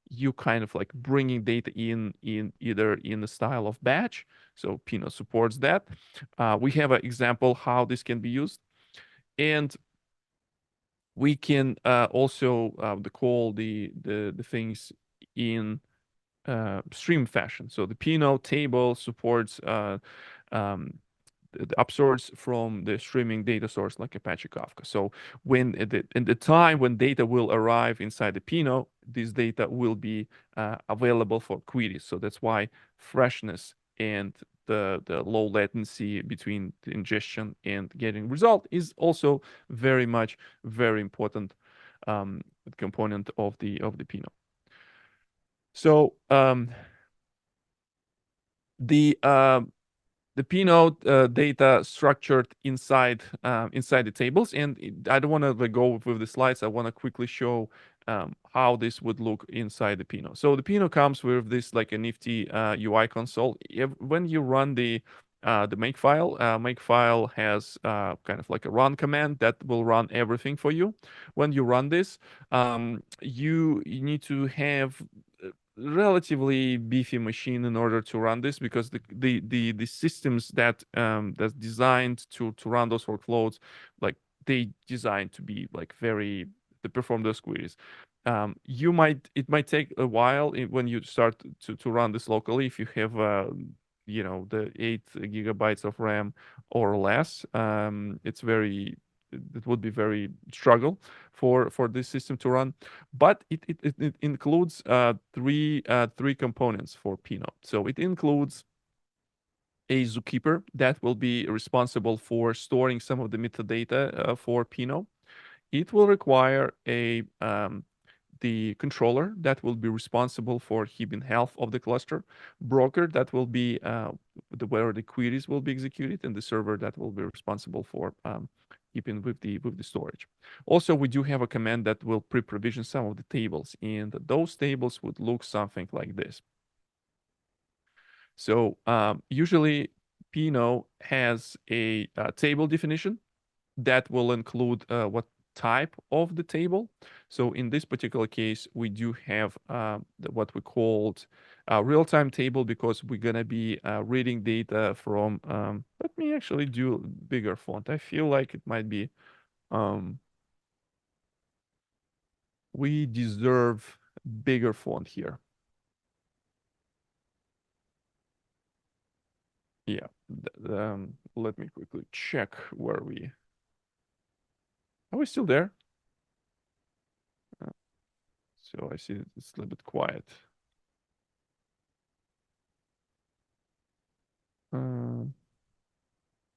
you kind of like bringing data in either in the style of batch, so Pinot supports that. We have an example how this can be used, and we can also call the things in stream fashion. So the Pinot table supports the absorbs from the streaming data source like Apache Kafka. So when in the time when data will arrive inside the Pinot, this data will be available for queries. So that's why freshness and the low latency between the ingestion and getting result is also very important component of the Pinot. So the Pinot data structured inside the tables, and I don't want to go with the slides. I want to quickly show how this would look inside the Pinot. So the Pinot comes with this like a nifty UI console. When you run the makefile has kind of like a run command that will run everything for you. When you run this, you need to have relatively beefy machine in order to run this, because the systems that's designed to run those workloads, like they designed to be like very to perform those queries. It might take a while when you start to run this locally, if you have the 8 GB of RAM or less. It would be very struggle for this system to run, but it includes three components for Pinot. So it includes a zookeeper that will be responsible for storing some of the metadata for Pinot. It will require the controller that will be responsible for keeping health of the cluster, broker that will be where the queries will be executed, and the server that will be responsible for keeping with the storage. Also, we do have a command that will pre-provision some of the tables, and those tables would look something like this. So usually Pinot has a table definition that will include what type of the table. So in this particular case, we do have what we called a real-time table, because we're gonna be reading data from. Let me actually do bigger font. I feel like it might be. We deserve bigger font here. Yeah. Let me quickly check where we. Are we still there? So I see it's a little bit quiet.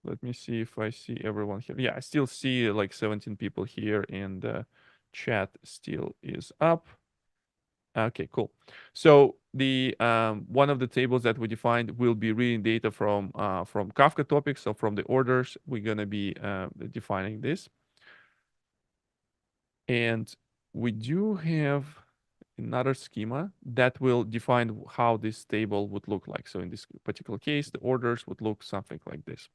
Let me see if I see everyone here. Yeah, I still see like 17 people here, and chat still is up. Okay, cool. So the one of the tables that we defined will be reading data from Kafka topics. So from the orders, we're gonna be defining this. And we do have another schema that will define how this table would look like. So in this particular case, the orders would look something like this.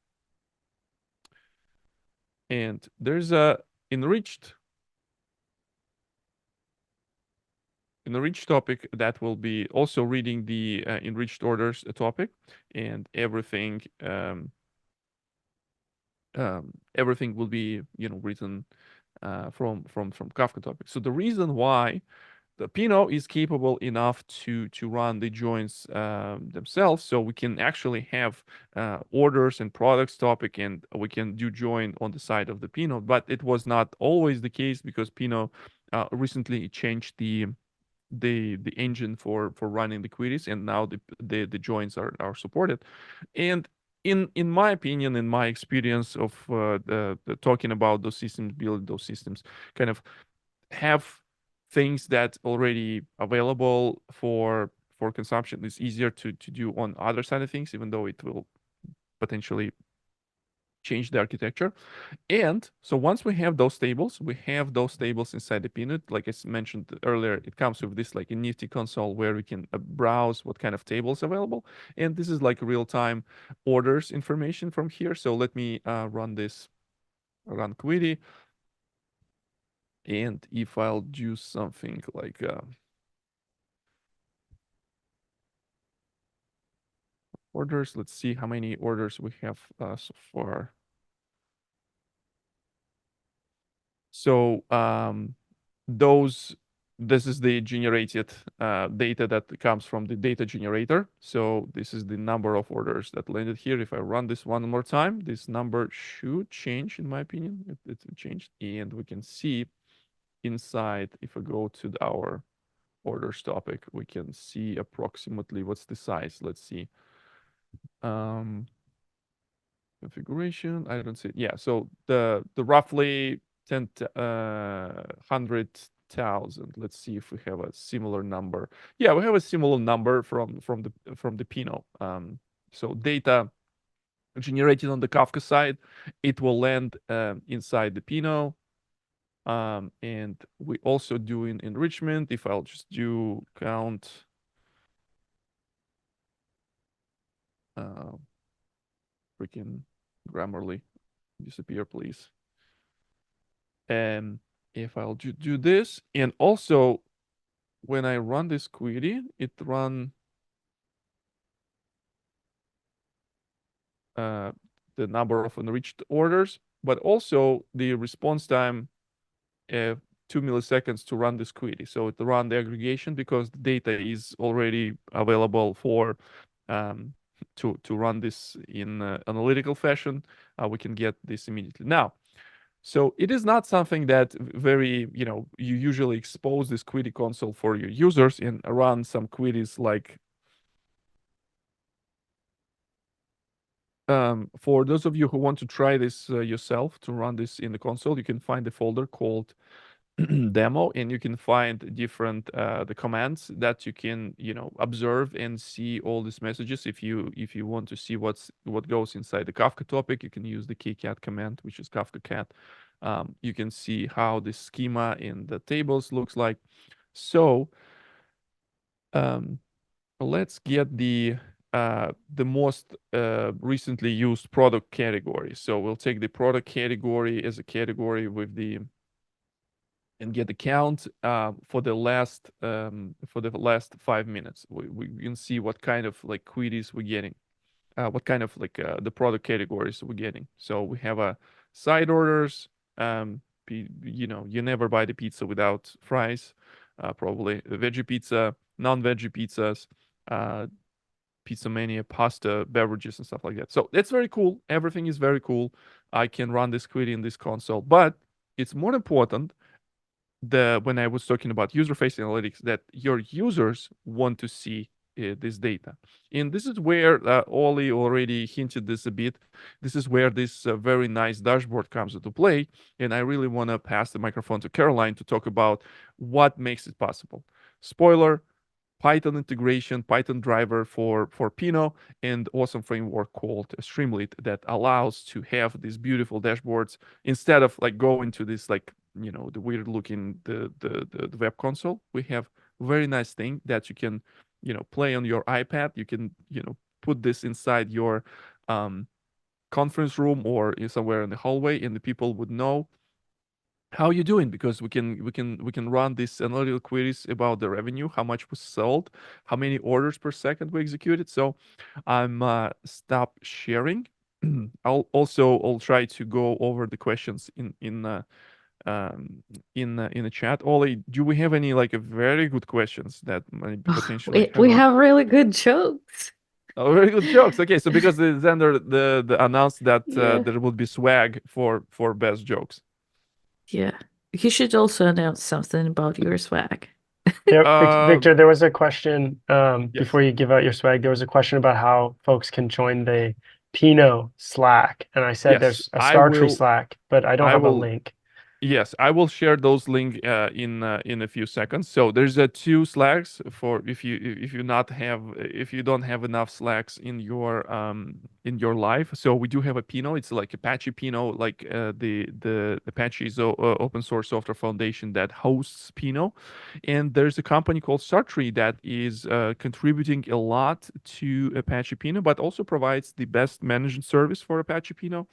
And there's a enriched topic that will be also reading the enriched orders topic, and everything will be written from Kafka topic. So the reason why the Pinot is capable enough to run the joins themselves, so we can actually have orders and products topic, and we can do join on the side of the Pinot. But it was not always the case, because Pinot recently changed the engine for running the queries, and now the joins are supported. And in my opinion, in my experience of the talking about those systems, build those systems, kind of have things that already available for consumption is easier to do on other side of things, even though it will potentially change the architecture. And so once we have those tables inside the Pinot. Like I mentioned earlier, it comes with this like a nifty console where we can browse what kind of tables available. And this is like real-time orders information from here. So let me run query. And if I'll do something like orders, let's see how many orders we have so far. So this is the generated data that comes from the data generator. So this is the number of orders that landed here. If I run this one more time, this number should change, in my opinion. It changed, and we can see inside, if I go to our orders topic, we can see approximately what's the size. Let's see. Configuration, I don't see it. Yeah, so the roughly 100,000. Let's see if we have a similar number. Yeah, we have a similar number from the Pinot. So data generated on the Kafka side, it will land inside the Pinot. And we also do in enrichment. If I'll just do count, freaking Grammarly, disappear, please. And if I'll do this, and also when I run this query, it run the number of enriched orders, but also the response time, 2 milliseconds to run this query. So it run the aggregation, because the data is already available for to run this in analytical fashion. We can get this immediately. Now, so it is not something that very, you usually expose this query console for your users and run some queries like, for those of you who want to try this yourself, to run this in the console, you can find a folder called demo, and you can find different the commands that you can observe and see all these messages. If you want to see what goes inside the Kafka topic, you can use the kcat command, which is Kafka cat. You can see how the schema in the tables looks like. So let's get the most recently used product category. So we'll take the product category as a category with and get the count for the last 5 minutes. We can see what kind of like queries we're getting, what kind of like the product categories we're getting. So we have a side orders. You never buy the pizza without fries. Probably a veggie pizza, non-veggie pizzas, pizza mania, pasta, beverages, and stuff like that. So that's very cool. Everything is very cool. I can run this query in this console, but it's more important when I was talking about user-facing analytics, that your users want to see this data. And this is where Oli already hinted this a bit. This is where this very nice dashboard comes into play. And I really want to pass the microphone to Caroline to talk about what makes it possible. Spoiler, Python integration, Python driver for Pinot, and awesome framework called Streamlit that allows to have these beautiful dashboards instead of like going to this like the weird looking the web console. We have very nice thing that you can play on your iPad. You can put this inside your conference room or somewhere in the hallway, and the people would know how you doing, because we can run these analytical queries about the revenue, how much was sold, how many orders per second we executed. So I'm stop sharing. I'll try to go over the questions in in the chat. Ollie, do we have any like a very good questions that might potentially have We on? have really good jokes. Oh, very good jokes. Okay, so because the Xander the announced that Yeah. there will be swag for best jokes. Yeah. You should also announce something about your swag. Victor, there was a question Yes. before you give out your swag. There was a question about how folks can join the Pinot Slack, and I said Yes, there's a I StarTree will. Slack, but I don't I have a will. link. Yes, I will share those link in a few seconds. So there's two slacks for if you don't have enough slacks in your life. So we do have a Pinot. It's like Apache Pinot, like the Apache is open source software foundation that hosts Pinot, and there's a company called StarTree that is contributing a lot to Apache Pinot, but also provides the best management service for Apache Pinot.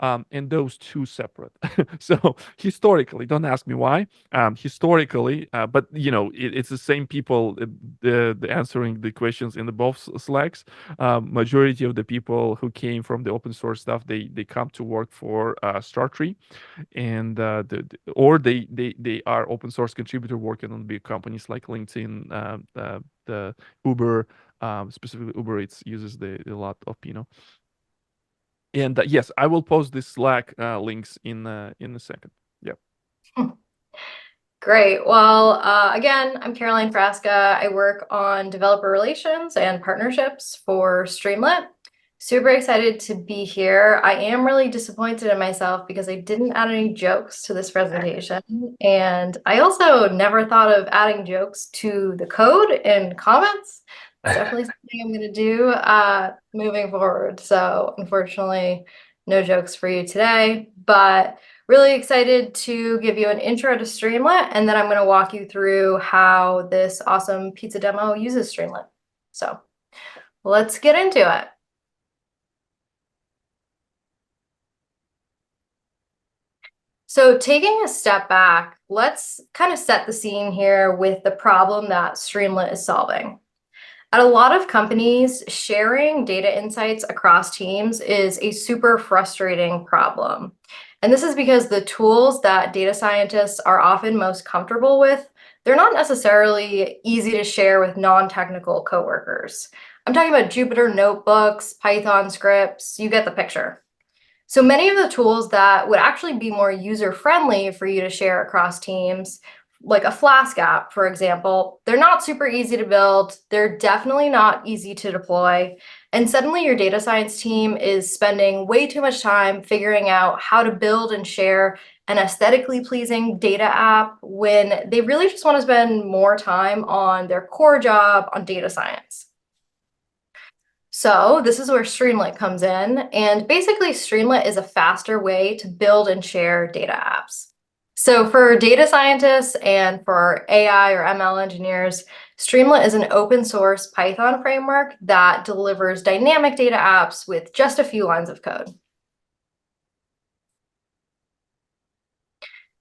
And those two separate. So historically, don't ask me why. Historically, but it's the same people the answering the questions in the both slacks. Majority of the people who came from the open source stuff, they come to work for StarTree, and or they are open source contributor working on big companies like LinkedIn, the Uber, specifically Uber Eats uses a lot of Pinot. And yes, I will post the Slack links in a second. Yep. Great. Well, again, I'm Caroline Frasca. I work on developer relations and partnerships for Streamlit. Super excited to be here. I am really disappointed in myself because I didn't add any jokes to this presentation. And I also never thought of adding jokes to the code and comments. It's definitely something I'm going to do moving forward. So unfortunately, no jokes for you today, but really excited to give you an intro to Streamlit, and then I'm going to walk you through how this awesome pizza demo uses Streamlit. So let's get into it. So taking a step back, let's kind of set the scene here with the problem that Streamlit is solving. At a lot of companies, sharing data insights across teams is a super frustrating problem. And this is because the tools that data scientists are often most comfortable with, they're not necessarily easy to share with non-technical coworkers. I'm talking about Jupyter notebooks, Python scripts, you get the picture. So many of the tools that would actually be more user-friendly for you to share across teams, like a Flask app, for example, they're not super easy to build. They're definitely not easy to deploy. And suddenly your data science team is spending way too much time figuring out how to build and share an aesthetically pleasing data app when they really just want to spend more time on their core job on data science. So this is where Streamlit comes in. And basically, Streamlit is a faster way to build and share data apps. So for data scientists and for AI or ML engineers, Streamlit is an open source Python framework that delivers dynamic data apps with just a few lines of code.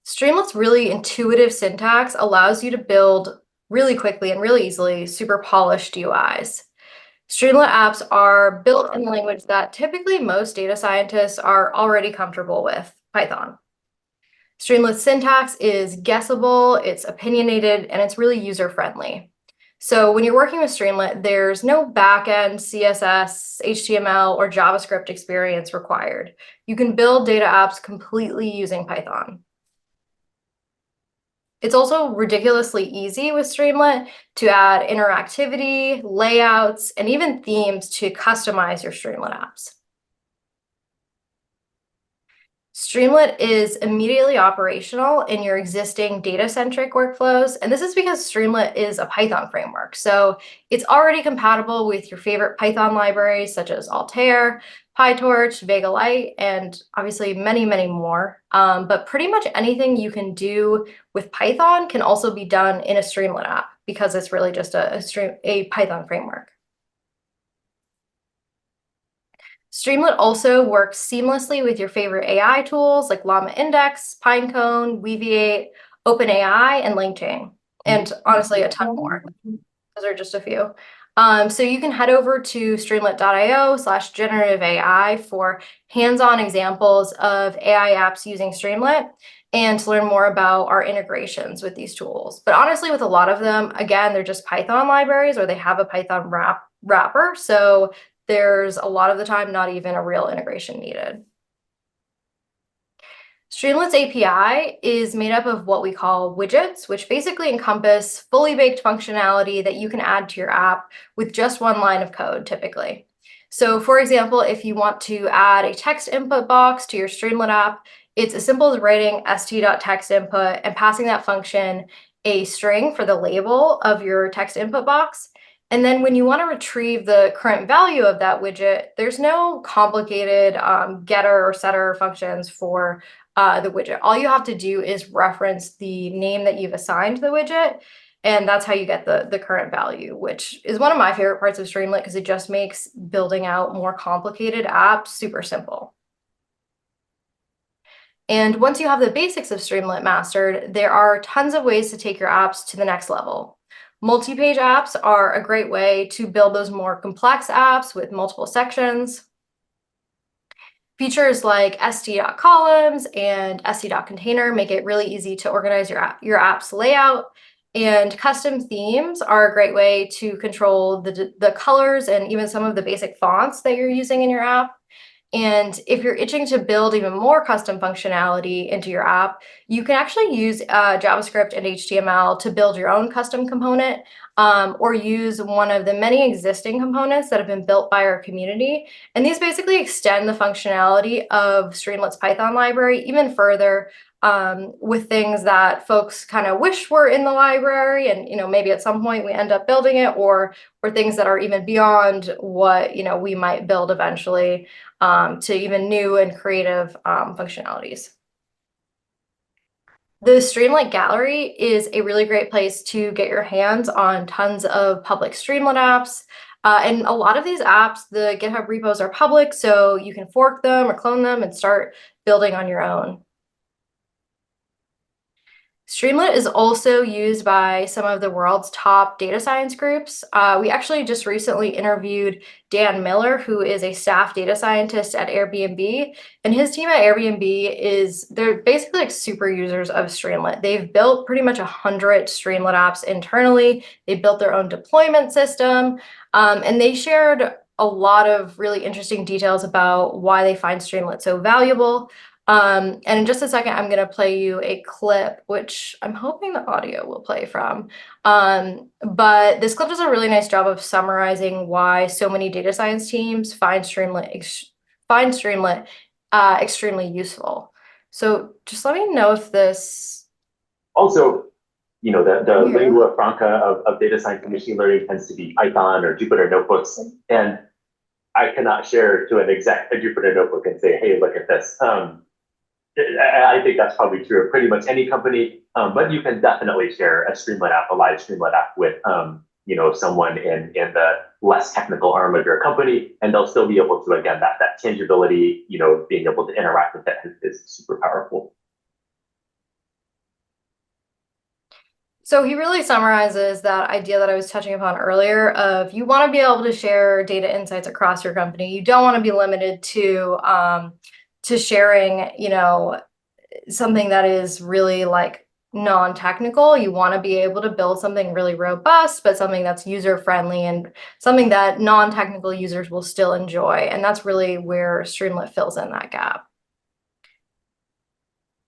Streamlit's really intuitive syntax allows you to build really quickly and really easily super polished UIs. Streamlit apps are built in a language that typically most data scientists are already comfortable with, Python. Streamlit syntax is guessable, it's opinionated, and it's really user-friendly. So when you're working with Streamlit, there's no backend CSS, HTML, or JavaScript experience required. You can build data apps completely using Python. It's also ridiculously easy with Streamlit to add interactivity, layouts, and even themes to customize your Streamlit apps. Streamlit is immediately operational in your existing data-centric workflows, and this is because Streamlit is a Python framework. So it's already compatible with your favorite Python libraries such as Altair, PyTorch, Vega Lite, and obviously many, many more. But pretty much anything you can do with Python can also be done in a Streamlit app because it's really just a Python framework. Streamlit also works seamlessly with your favorite AI tools like Llama Index, Pinecone, Weaviate, OpenAI, and LangChain, and honestly, a ton more. Those are just a few. So you can head over to streamlit.io/generative AI for hands-on examples of AI apps using Streamlit. and to learn more about our integrations with these tools. But honestly, with a lot of them, again, they're just Python libraries or they have a Python wrapper. So there's a lot of the time not even a real integration needed. Streamlit's API is made up of what we call widgets, which basically encompass fully baked functionality that you can add to your app with just one line of code typically. So for example, if you want to add a text input box to your Streamlit app, it's as simple as writing st.text input and passing that function a string for the label of your text input box. And then when you want to retrieve the current value of that widget, there's no complicated getter or setter functions for the widget. All you have to do is reference the name that you've assigned the widget, and that's how you get the current value, which is one of my favorite parts of Streamlit because it just makes building out more complicated apps super simple. And once you have the basics of Streamlit mastered, there are tons of ways to take your apps to the next level. Multi-page apps are a great way to build those more complex apps with multiple sections. Features like st.columns and st.container make it really easy to organize your app's layout. And custom themes are a great way to control the colors and even some of the basic fonts that you're using in your app. And if you're itching to build even more custom functionality into your app, you can actually use JavaScript and HTML to build your own custom component, or use one of the many existing components that have been built by our community. And these basically extend the functionality of Streamlit's Python library even further, with things that folks kind of wish were in the library, and maybe at some point we end up building it, or things that are even beyond what we might build eventually, to even new and creative functionalities. The Streamlit Gallery is a really great place to get your hands on tons of public Streamlit apps. And a lot of these apps, the GitHub repos are public, so you can fork them or clone them and start building on your own. Streamlit is also used by some of the world's top data science groups. We actually just recently interviewed Dan Miller, who is a staff data scientist at Airbnb, and his team at Airbnb they're basically like super users of Streamlit. They've built pretty much 100 Streamlit apps internally. They built their own deployment system, and they shared a lot of really interesting details about why they find Streamlit so valuable. And in just a second, I'm going to play you a clip, which I'm hoping the audio will play from. But this clip does a really nice job of summarizing why so many data science teams find Streamlit extremely useful. So just let me know if this... Also, the lingua franca of data science and machine learning tends to be Python or Jupyter notebooks. And I cannot share to an exec a Jupyter notebook and say, hey, look at this. I think that's probably true of pretty much any company, but you can definitely share a Streamlit app, a live Streamlit app with, someone in the less technical arm of your company, and they'll still be able to, again, that tangibility, being able to interact with it is super powerful. So he really summarizes that idea that I was touching upon earlier of you want to be able to share data insights across your company. You don't want to be limited to sharing, something that is really like non-technical. You want to be able to build something really robust, but something that's user-friendly and something that non-technical users will still enjoy. And that's really where Streamlit fills in that gap.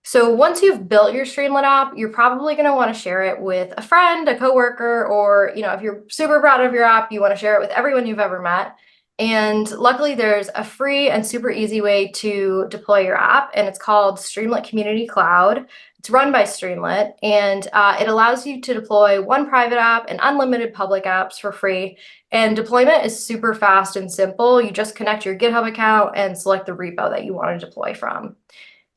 So once you've built your Streamlit app, you're probably going to want to share it with a friend, a coworker, or, if you're super proud of your app, you want to share it with everyone you've ever met. And luckily, there's a free and super easy way to deploy your app, and it's called Streamlit Community Cloud. It's run by Streamlit, and it allows you to deploy one private app and unlimited public apps for free. And deployment is super fast and simple. You just connect your GitHub account and select the repo that you want to deploy from.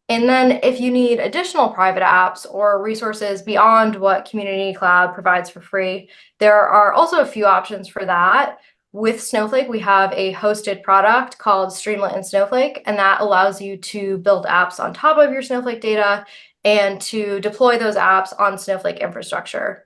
And then if you need additional private apps or resources beyond what Community Cloud provides for free, there are also a few options for that. With Snowflake, we have a hosted product called Streamlit in Snowflake, and that allows you to build apps on top of your Snowflake data and to deploy those apps on Snowflake infrastructure.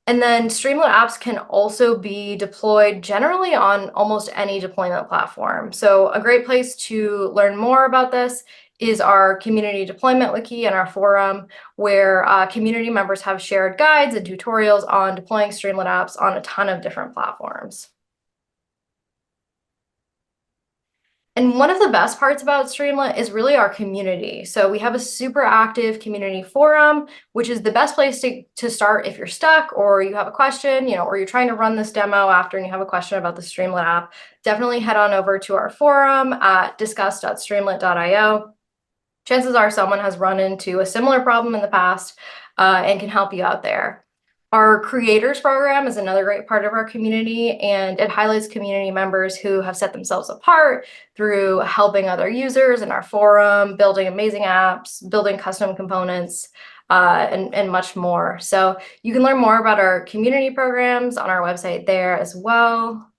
And then Streamlit apps can also be deployed generally on almost any deployment platform. So a great place to learn more about this is our community deployment wiki and our forum, where community members have shared guides and tutorials on deploying Streamlit apps on a ton of different platforms. And one of the best parts about Streamlit is really our community. So we have a super active community forum, which is the best place to start if you're stuck or you have a question, or you're trying to run this demo after and you have a question about the Streamlit app. Definitely head on over to our forum at discuss.streamlit.io. Chances are someone has run into a similar problem in the past and can help you out there. Our creators program is another great part of our community, and it highlights community members who have set themselves apart through helping other users in our forum, building amazing apps, building custom components, and much more. So you can learn more about our community programs on our website there as well.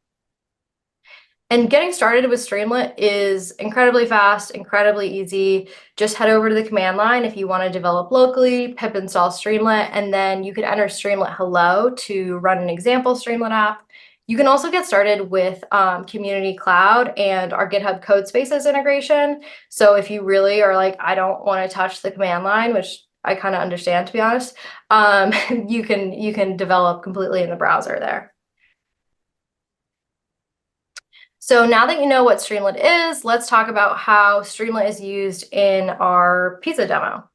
And getting started with Streamlit is incredibly fast, incredibly easy. Just head over to the command line if you want to develop locally, pip install Streamlit, and then you can enter Streamlit hello to run an example Streamlit app. You can also get started with Community Cloud and our GitHub Codespaces integration. So if you really are like, I don't want to touch the command line, which I kind of understand, to be honest, you can develop completely in the browser there. So now that you know what Streamlit is, let's talk about how Streamlit is used in our pizza demo.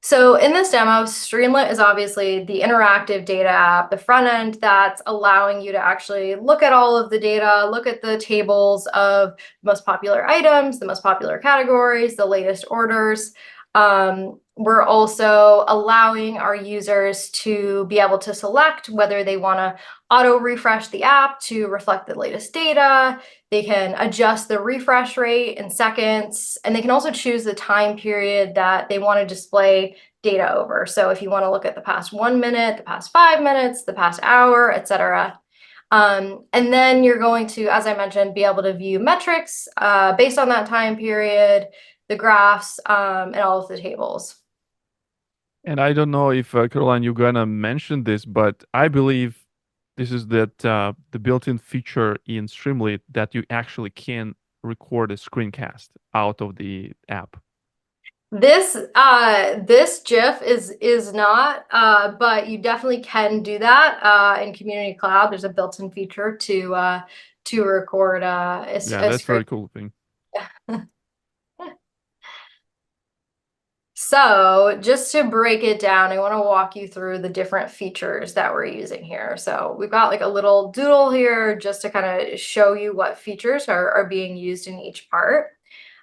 So in this demo, Streamlit is obviously the interactive data app, the front end that's allowing you to actually look at all of the data, look at the tables of the most popular items, the most popular categories, the latest orders. We're also allowing our users to be able to select whether they want to auto refresh the app to reflect the latest data. They can adjust the refresh rate in seconds, and they can also choose the time period that they want to display data over. So if you want to look at the past 1 minute, the past 5 minutes, the past hour, etc. And then you're going to, as I mentioned, be able to view metrics based on that time period, the graphs, and all of the tables. And I don't know if, Caroline, you're going to mention this, but I believe this is that the built-in feature in Streamlit that you actually can record a screencast out of the app. This GIF is not, but you definitely can do that in Community Cloud. There's a built-in feature to record a that's a very cool thing. So just to break it down, I want to walk you through the different features that we're using here. So we've got like a little doodle here just to kind of show you what features are being used in each part.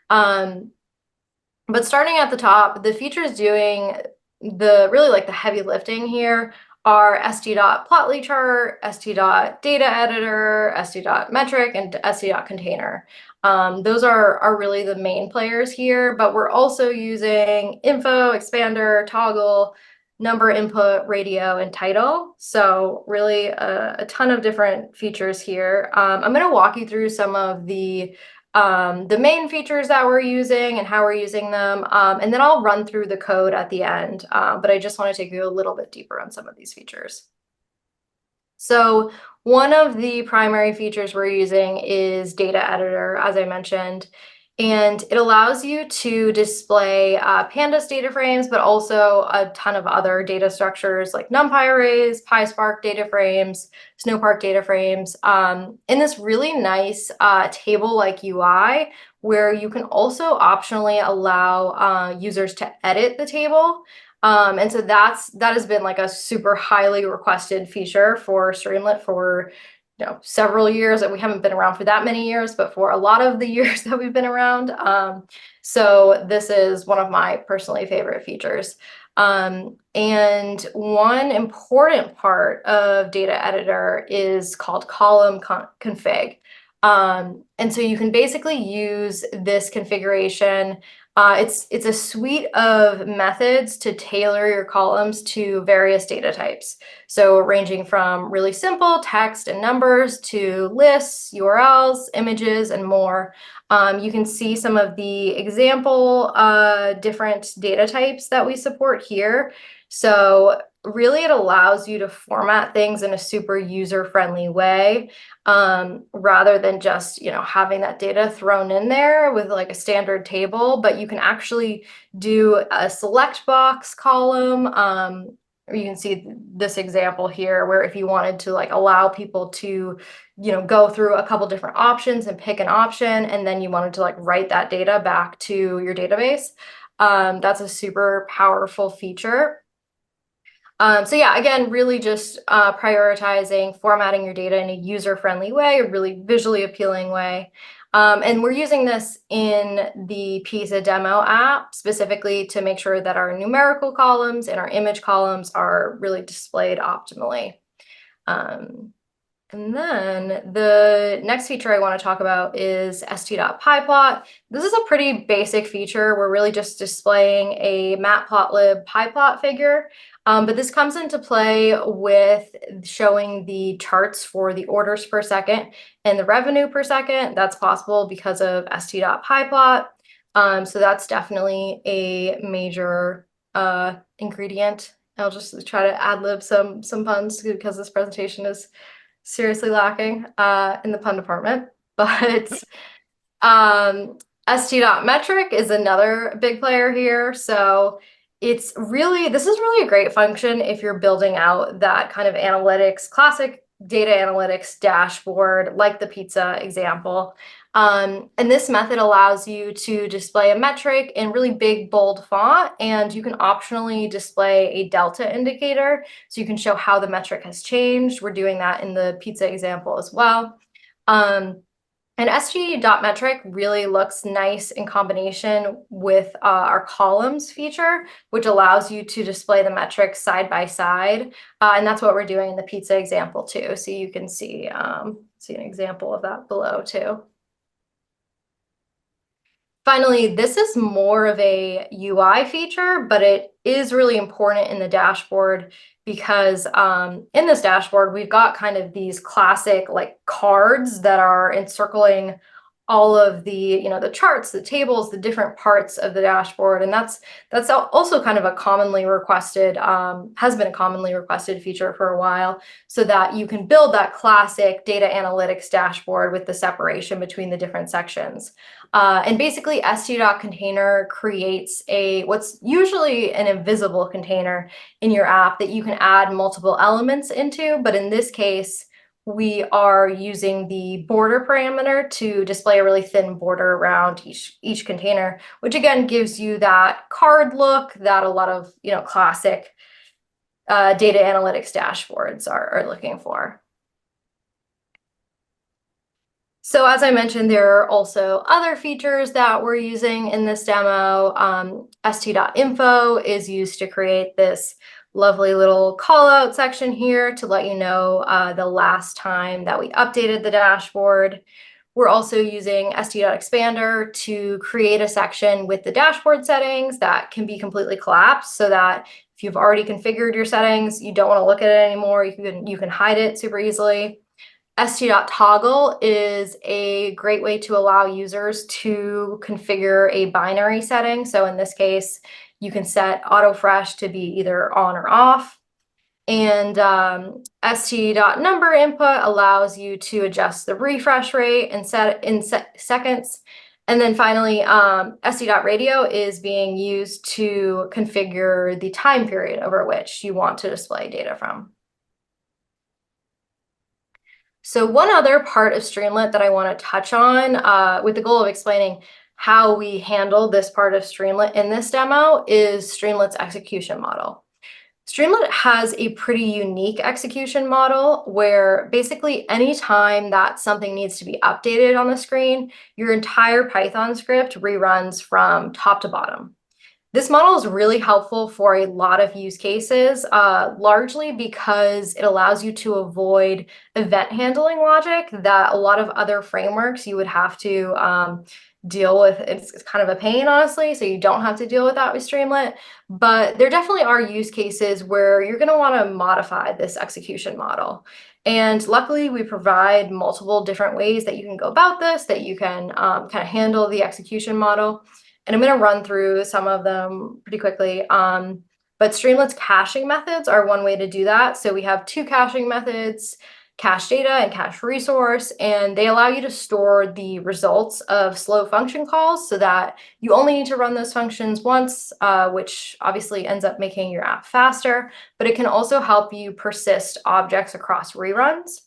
But starting at the top, the features doing really like the heavy lifting here are st.plotly chart, st.data editor, st.metric, and st.container. Those are really the main players here, but we're also using info, expander, toggle, number input, radio, and title. So really a ton of different features here. I'm going to walk you through some of the main features that we're using and how we're using them, and then I'll run through the code at the end, but I just want to take you a little bit deeper on some of these features. So one of the primary features we're using is Data Editor, as I mentioned, and it allows you to display pandas data frames, but also a ton of other data structures like NumPy arrays, PySpark data frames, Snowpark data frames, in this really nice table-like UI, where you can also optionally allow users to edit the table. And so that has been like a super highly requested feature for Streamlit for several years. That we haven't been around for that many years, but for a lot of the years that we've been around. So this is one of my personally favorite features. And one important part of Data Editor is called column config. And so you can basically use this configuration. It's a suite of methods to tailor your columns to various data types. So ranging from really simple text and numbers to lists, URLs, images, and more. You can see some of the example different data types that we support here. So really it allows you to format things in a super user-friendly way, rather than just, having that data thrown in there with like a standard table, but you can actually do a select box column. You can see this example here where if you wanted to like allow people to, go through a couple different options and pick an option, and then you wanted to like write that data back to your database, that's a super powerful feature. So yeah, again, really just prioritizing formatting your data in a user-friendly way, a really visually appealing way. And we're using this in the Pizza demo app specifically to make sure that our numerical columns and our image columns are really displayed optimally. And then the next feature I want to talk about is st.pyplot. This is a pretty basic feature. We're really just displaying a matplotlib pyplot figure, but this comes into play with showing the charts for the orders per second and the revenue per second. That's possible because of st.pyplot. So that's definitely a major ingredient. I'll just try to ad-lib some puns because this presentation is seriously lacking in the pun department. But st.metric is another big player here. So this is really a great function if you're building out that kind of analytics, classic data analytics dashboard like the pizza example. And this method allows you to display a metric in really big, bold font, and you can optionally display a delta indicator, so you can show how the metric has changed. We're doing that in the pizza example as well. And st.metric really looks nice in combination with our columns feature, which allows you to display the metrics side by side. And that's what we're doing in the pizza example too. So you can see an example of that below too. Finally, this is more of a UI feature, but it is really important in the dashboard because in this dashboard, we've got kind of these classic like cards that are encircling all of the, the charts, the tables, the different parts of the dashboard. And that's also kind of a commonly requested, has been a commonly requested feature for a while, so that you can build that classic data analytics dashboard with the separation between the different sections. And basically st.container creates what's usually an invisible container in your app that you can add multiple elements into. But in this case, we are using the border parameter to display a really thin border around each container, which again gives you that card look that a lot of classic data analytics dashboards are looking for. So as I mentioned, there are also other features that we're using in this demo. st.info is used to create this lovely little call out section here to let you know the last time that we updated the dashboard. We're also using st.expander to create a section with the dashboard settings that can be completely collapsed, so that if you've already configured your settings, you don't want to look at it anymore, you can hide it super easily. st.toggle is a great way to allow users to configure a binary setting. So in this case, you can set auto-fresh to be either on or off. And st.number input allows you to adjust the refresh rate and set it in seconds. And then finally, st.radio is being used to configure the time period over which you want to display data from. So one other part of Streamlit that I want to touch on with the goal of explaining how we handle this part of Streamlit in this demo is Streamlit's execution model. Streamlit has a pretty unique execution model where basically anytime that something needs to be updated on the screen, your entire Python script reruns from top to bottom. This model is really helpful for a lot of use cases, largely because it allows you to avoid event handling logic that a lot of other frameworks you would have to deal with. It's kind of a pain, honestly, so you don't have to deal with that with Streamlit. But there definitely are use cases where you're going to want to modify this execution model. And luckily, we provide multiple different ways that you can go about this, that you can kind of handle the execution model. And I'm going to run through some of them pretty quickly. But but Streamlit's caching methods are one way to do that. So we have two caching methods, cache data and cache resource, and they allow you to store the results of slow function calls so that you only need to run those functions once, which obviously ends up making your app faster, but it can also help you persist objects across reruns.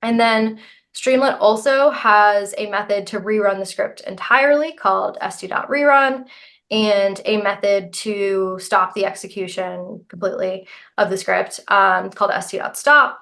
And then Streamlit also has a method to rerun the script entirely called st.rerun, and a method to stop the execution completely of the script called st.stop.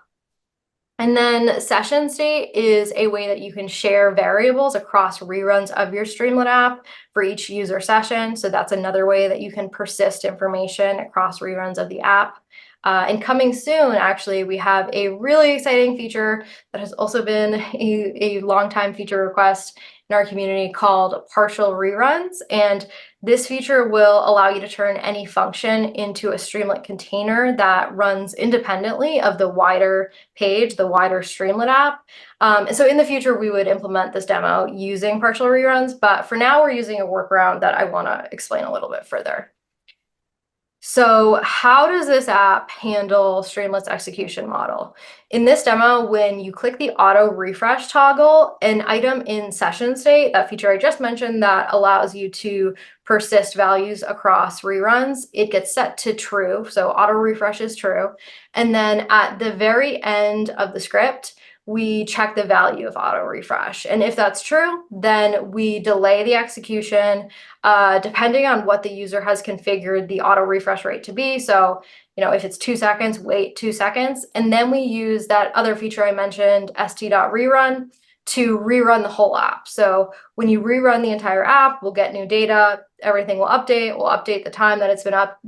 And then session state is a way that you can share variables across reruns of your Streamlit app for each user session. So that's another way that you can persist information across reruns of the app. And coming soon, actually, we have a really exciting feature that has also been a long time feature request in our community called partial reruns. And this feature will allow you to turn any function into a Streamlit container that runs independently of the wider page, the wider Streamlit app. So in the future, we would implement this demo using partial reruns, but for now, we're using a workaround that I want to explain a little bit further. So how does this app handle Streamlit's execution model? In this demo, when you click the auto refresh toggle, an item in session state, that feature I just mentioned that allows you to persist values across reruns, it gets set to true. So auto refresh is true. And then at the very end of the script, we check the value of auto refresh. And if that's true, then we delay the execution depending on what the user has configured the auto refresh rate to be. So, if it's 2 seconds, wait 2 seconds. And then we use that other feature I mentioned, st.rerun, to rerun the whole app. So when you rerun the entire app, we'll get new data, everything will update, we'll update the time that it's been up.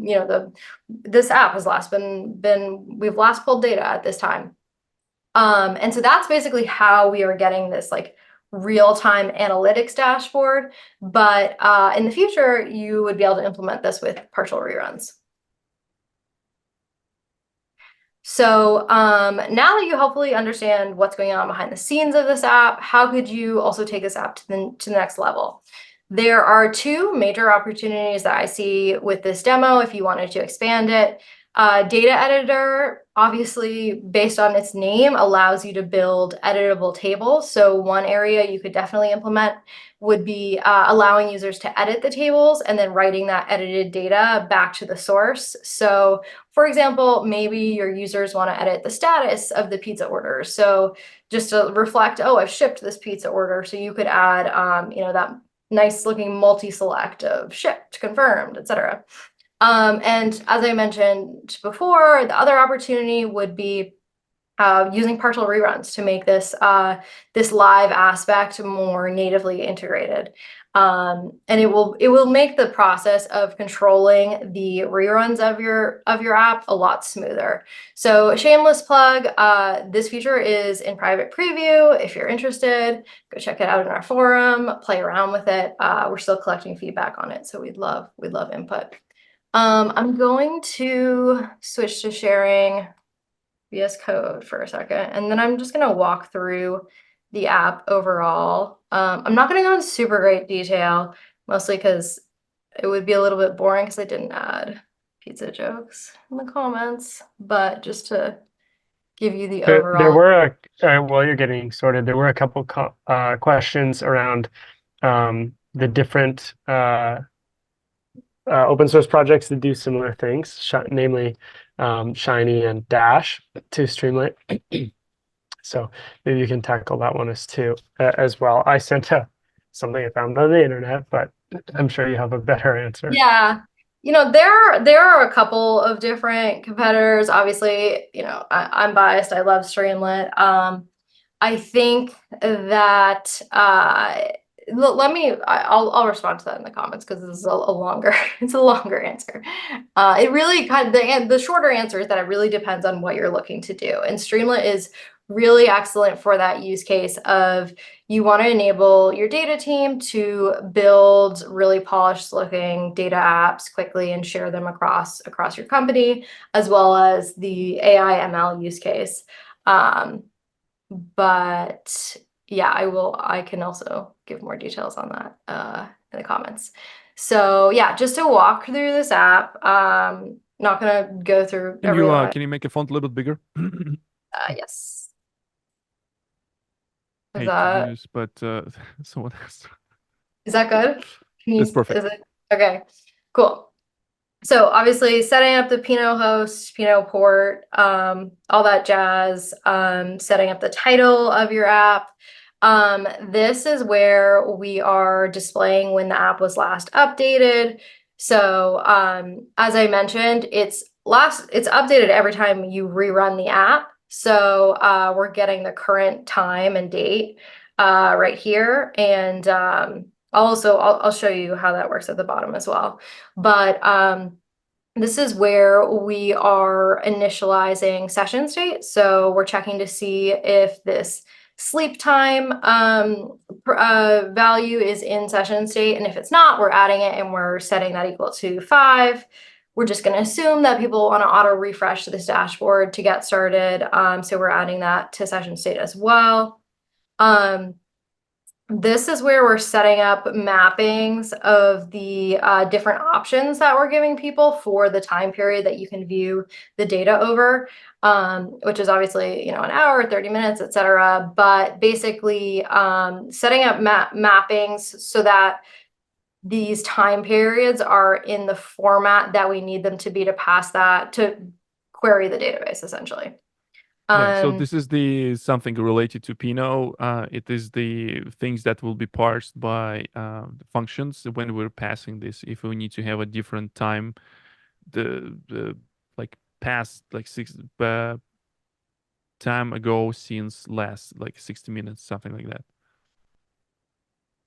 This app has we've last pulled data at this time. And so that's basically how we are getting this real-time analytics dashboard. But in the future, you would be able to implement this with partial reruns. So now that you hopefully understand what's going on behind the scenes of this app, how could you also take this app to the next level? There are two major opportunities that I see with this demo if you wanted to expand it. Data editor, obviously, based on its name, allows you to build editable tables. So one area you could definitely implement would be allowing users to edit the tables and then writing that edited data back to the source. So for example, maybe your users want to edit the status of the pizza order. So just to reflect, oh, I've shipped this pizza order. So you could add, that nice looking multi-select of shipped, confirmed, etc. And as I mentioned before, the other opportunity would be using partial reruns to make this live aspect more natively integrated. And it will make the process of controlling the reruns of your app a lot smoother. So shameless plug, this feature is in private preview. If you're interested, go check it out in our forum, play around with it. We're still collecting feedback on it, so we'd love input. I'm going to switch to sharing VS Code for a second, and then I'm just going to walk through the app overall. I'm not going to go into super great detail, mostly because it would be a little bit boring because I didn't add pizza jokes in the comments, but just to give you the overall. There were, while you're getting sorted, there were a couple questions around the different open source projects that do similar things, namely Shiny and Dash to Streamlit. So maybe you can tackle that one as well. I sent something I found on the internet, but I'm sure you have a better answer. Yeah, there are a couple of different competitors. Obviously, I'm biased. I love Streamlit. I think that I'll respond to that in the comments because this is a longer answer. It really the shorter answer is that it really depends on what you're looking to do. And Streamlit is really excellent for that use case of you want to enable your data team to build really polished looking data apps quickly and share them across your company, as well as the AI ML use case. But yeah, I can also give more details on that in the comments. So yeah, just to walk through this app, Not gonna go through Can every you line. can you make a font a little bit bigger? Yes. Is Hate to that do this, but someone has. is that good? Can you, It's perfect. is it okay? Cool. So obviously setting up the Pinot host, Pinot port, all that jazz, setting up the title of your app. This is where we are displaying when the app was last updated. So as I mentioned, it's updated every time you rerun the app. So we're getting the current time and date right here. And I'll show you how that works at the bottom as well. But this is where we are initializing session state. So we're checking to see if this sleep time value is in session state. And if it's not, we're adding it and we're setting that equal to 5. We're just going to assume that people want to auto refresh this dashboard to get started. So we're adding that to session state as well. This is where we're setting up mappings of the different options that we're giving people for the time period that you can view the data over, which is obviously, an hour, 30 minutes, etc. But basically setting up mappings so that these time periods are in the format that we need them to be to pass that, to query the database, essentially. Yeah, so this is something related to Pinot. It is the things that will be parsed by the functions when we're passing this. If we need to have a different time, the like past like 6 time ago since last like 60 minutes, something like that.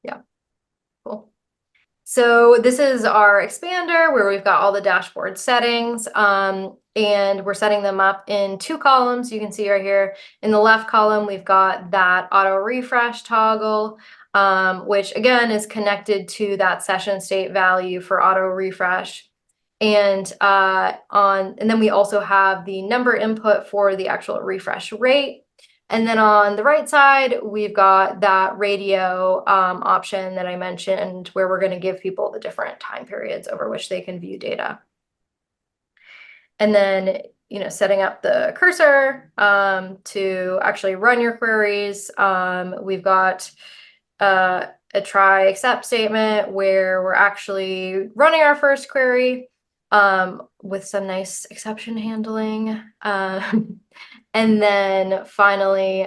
Yeah, cool. So this is our expander where we've got all the dashboard settings, and we're setting them up in 2 columns. You can see right here in the left column, we've got that auto refresh toggle, which again is connected to that session state value for auto refresh. And then we also have the number input for the actual refresh rate. And then on the right side, we've got that radio option that I mentioned, where we're going to give people the different time periods over which they can view data. And then, setting up the cursor to actually run your queries. We've got a try except statement where we're actually running our first query with some nice exception handling. And then finally,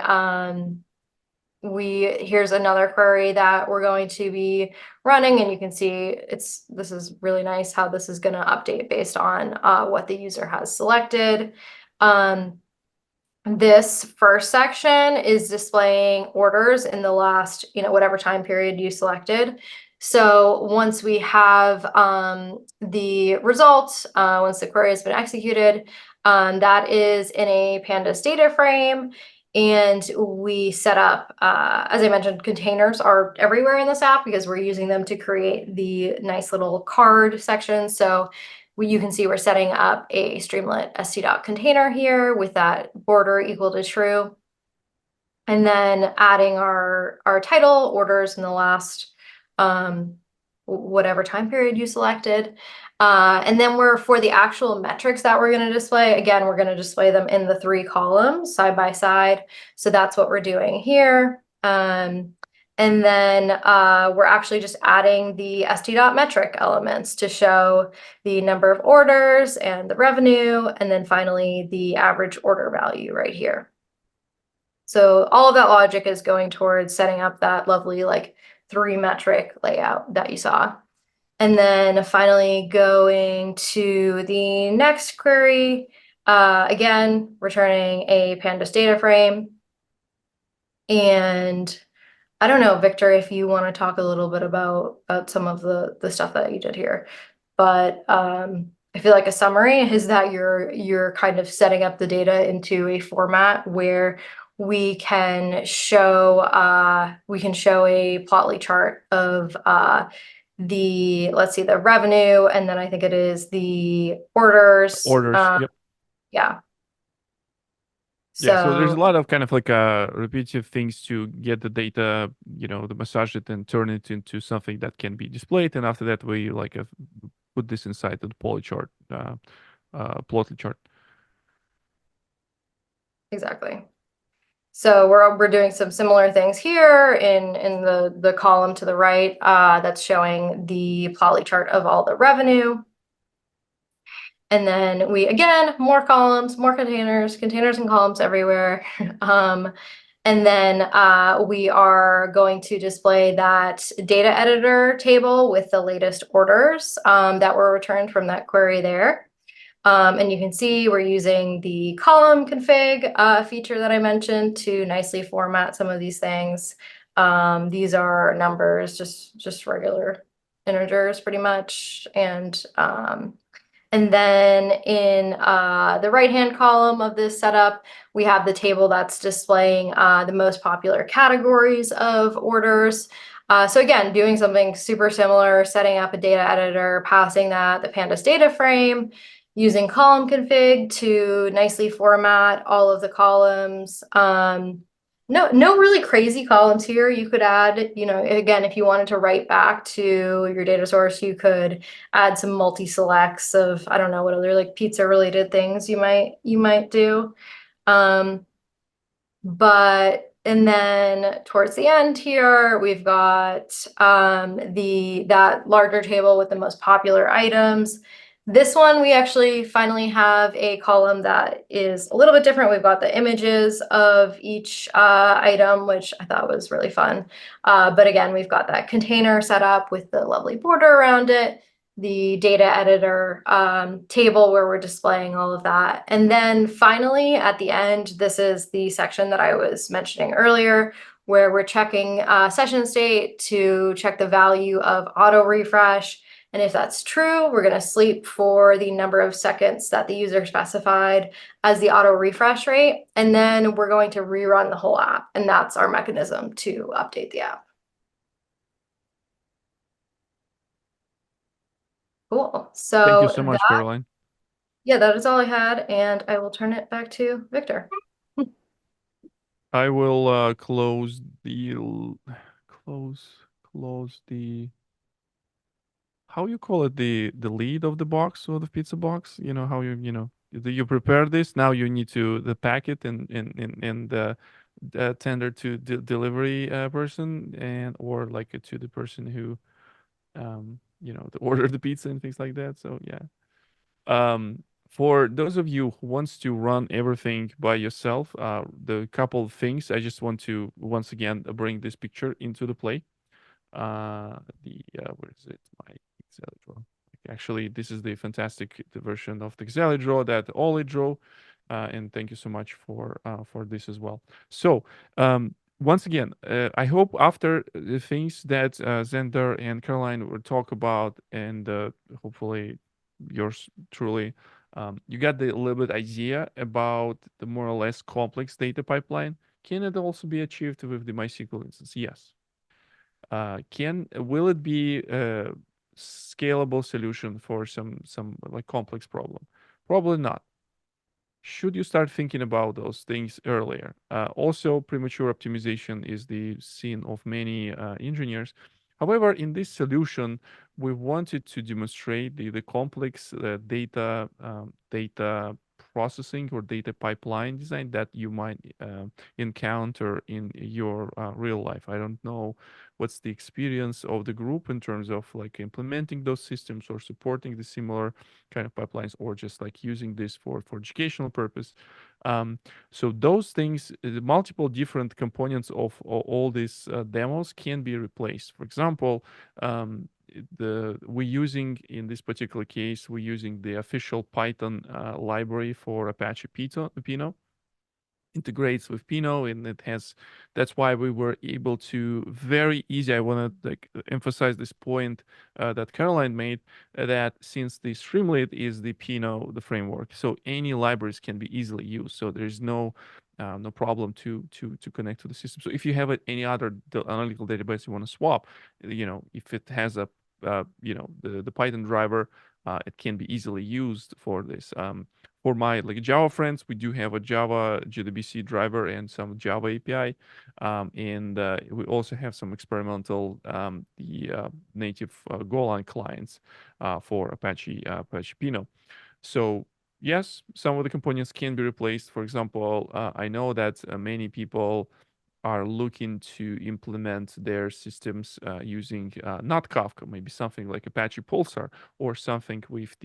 here's another query that we're going to be running, and you can see this is really nice how this is going to update based on what the user has selected. This first section is displaying orders in the last, whatever time period you selected. So once we have the results, once the query has been executed, that is in a pandas data frame, and we set up, as I mentioned, containers are everywhere in this app because we're using them to create the nice little card section. So you can see we're setting up a Streamlit st container here with that border equal to true, and then adding our title orders in the last whatever time period you selected. And then for the actual metrics that we're going to display, again, we're going to display them in the 3 columns side by side. So that's what we're doing here. And then we're actually just adding the st.metric elements to show the number of orders and the revenue, and then finally the average order value right here. So all of that logic is going towards setting up that lovely 3 metric layout that you saw. And then finally going to the next query, again, returning a pandas data frame. And I don't know, Victor, if you want to talk a little bit about some of the stuff that you did here, but I feel like a summary is that you're kind of setting up the data into a format where we can show a Plotly chart of the revenue, and then I think it is the orders. Yep. Yeah. Yeah, so there's a lot of kind of repetitive things to get the data, to massage it and turn it into something that can be displayed. And after that, we put this inside the poly chart Plotly chart. Exactly. So we're doing some similar things here in the column to the right that's showing the Plotly chart of all the revenue. And then we, again, more columns, more containers and columns everywhere. And then we are going to display that data editor table with the latest orders that were returned from that query there. And you can see we're using the column config feature that I mentioned to nicely format some of these things. These are numbers, just regular integers pretty much. And then in the right-hand column of this setup, we have the table that's displaying the most popular categories of orders. So again, doing something super similar, setting up a data editor, passing that the pandas data frame, using column config to nicely format all of the columns. No really crazy columns here. You could add, you know, again, if you wanted to write back to your data source, you could add some multi-selects of, I don't know, what other like pizza related things you might do. And then towards the end here, we've got that larger table with the most popular items. This one, we actually finally have a column that is a little bit different. We've got the images of each item, which I thought was really fun. But again, we've got that container set up with the lovely border around it, the data editor table where we're displaying all of that. And then finally, at the end, this is the section that I was mentioning earlier, where we're checking session state to check the value of auto refresh. And if that's true, we're going to sleep for the number of seconds that the user specified as the auto refresh rate. And then we're going to rerun the whole app. And that's our mechanism to update the app. Cool. So Thank you so much, Caroline. Yeah, that is all I had. And I will turn it back to Victor. I will close the how you call it, the lid of the box or the pizza box. You know how you prepare this. Now you need to the packet and tender to the delivery person and or like to the person who to order the pizza and things like that. So yeah. For those of you who wants to run everything by yourself, the couple of things I just want to once again bring this picture into the play. Where is it? My Excel draw. Actually, this is the fantastic version of the Excel draw that Ollie drew, and thank you so much for this as well. So once again, I hope after the things that Zender and Caroline will talk about, and hopefully yours truly, you got the little bit idea about the more or less complex data pipeline. Can it also be achieved with the MySQL instance? Yes. Will it be a scalable solution for some like complex problem? Probably not. Should you start thinking about those things earlier? Also, premature optimization is the sin of many engineers. However, in this solution, we wanted to demonstrate the complex data processing or data pipeline design that you might encounter in your real life. I don't know what's the experience of the group in terms of like implementing those systems or supporting the similar kind of pipelines or just like using this for educational purpose. So those things, the multiple different components of all these demos can be replaced. For example, we're using in this particular case, we're using the official Python library for Apache Pinot. Integrates with Pinot, and that's why we were able to very easy. I want to like emphasize this point that Caroline made, that since the Streamlit is the Pinot, the framework, so any libraries can be easily used. So there's no problem to connect to the system. So if you have any other analytical database you want to swap, if it has a the Python driver, it can be easily used for this. For my like Java friends, we do have a Java JDBC driver and some Java API, and we also have some experimental native Golang clients for Apache Pinot. So yes, some of the components can be replaced. For example, I know that many people are looking to implement their systems using not Kafka, maybe something like Apache Pulsar or something with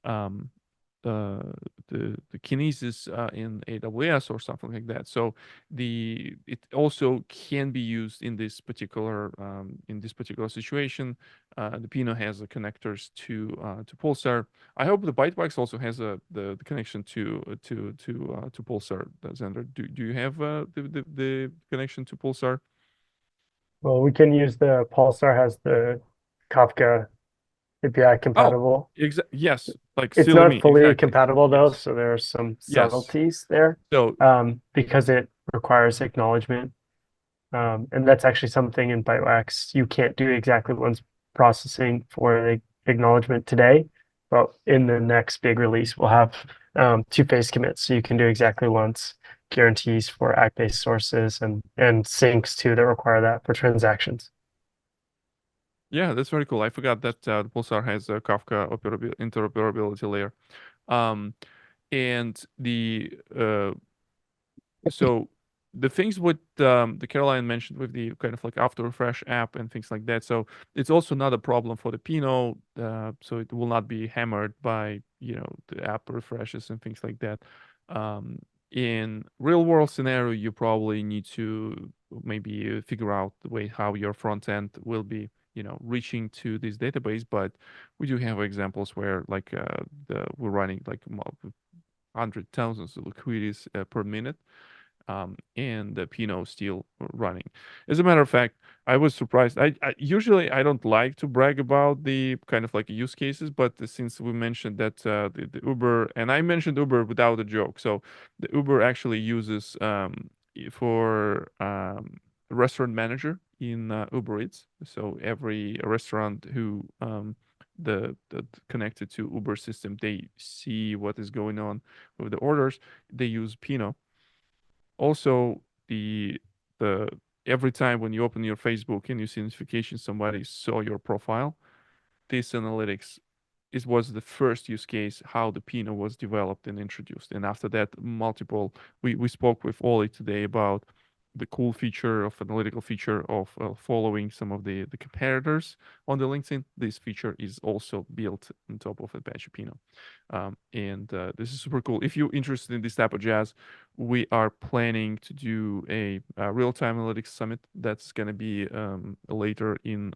um, uh, the Kinesis in AWS or something like that. So it also can be used in this particular situation. The Pinot has the connectors to Pulsar. I hope the Bytewax also has the connection to Pulsar. Xander, do you have the connection to Pulsar? Well, we can use the Pulsar has the Kafka API Oh, compatible. yes, like It's silly not me, fully exactly. compatible though, Yes, so there are some yes. subtleties there So because it requires acknowledgement. And that's actually something in Bytewax you can't do exactly once processing for the acknowledgement today, but in the next big release, we'll have two-phase commits, so you can do exactly once guarantees for act-based sources and syncs too that require that for transactions. yeah, that's very cool. I forgot that Pulsar has a Kafka interoperability layer. Um, and so the things what the Caroline mentioned with the kind of like after refresh app and things like that. So it's also not a problem for the Pinot. So it will not be hammered by the app refreshes and things like that. In real world scenario, you probably need to maybe figure out the way how your front end will be reaching to this database. But we do have examples where like we're running like 100,000 queries per minute, and the Pinot still running. As a matter of fact, I was surprised. I usually I don't like to brag about the kind of like use cases, but since we mentioned that the Uber, and I mentioned Uber without a joke, so the Uber actually uses for restaurant manager in Uber Eats. So every restaurant who the connected to Uber system, they see what is going on with the orders. They use Pinot. Also, the every time when you open your Facebook and you see notification somebody saw your profile, this analytics was the first use case how the Pinot was developed and introduced. And after that, multiple we spoke with Oli today about the cool feature of analytical feature of following some of the competitors on the LinkedIn. This feature is also built on top of Apache Pinot. And this is super cool. If you're interested in this type of jazz, we are planning to do a real-time analytics summit that's going to be later in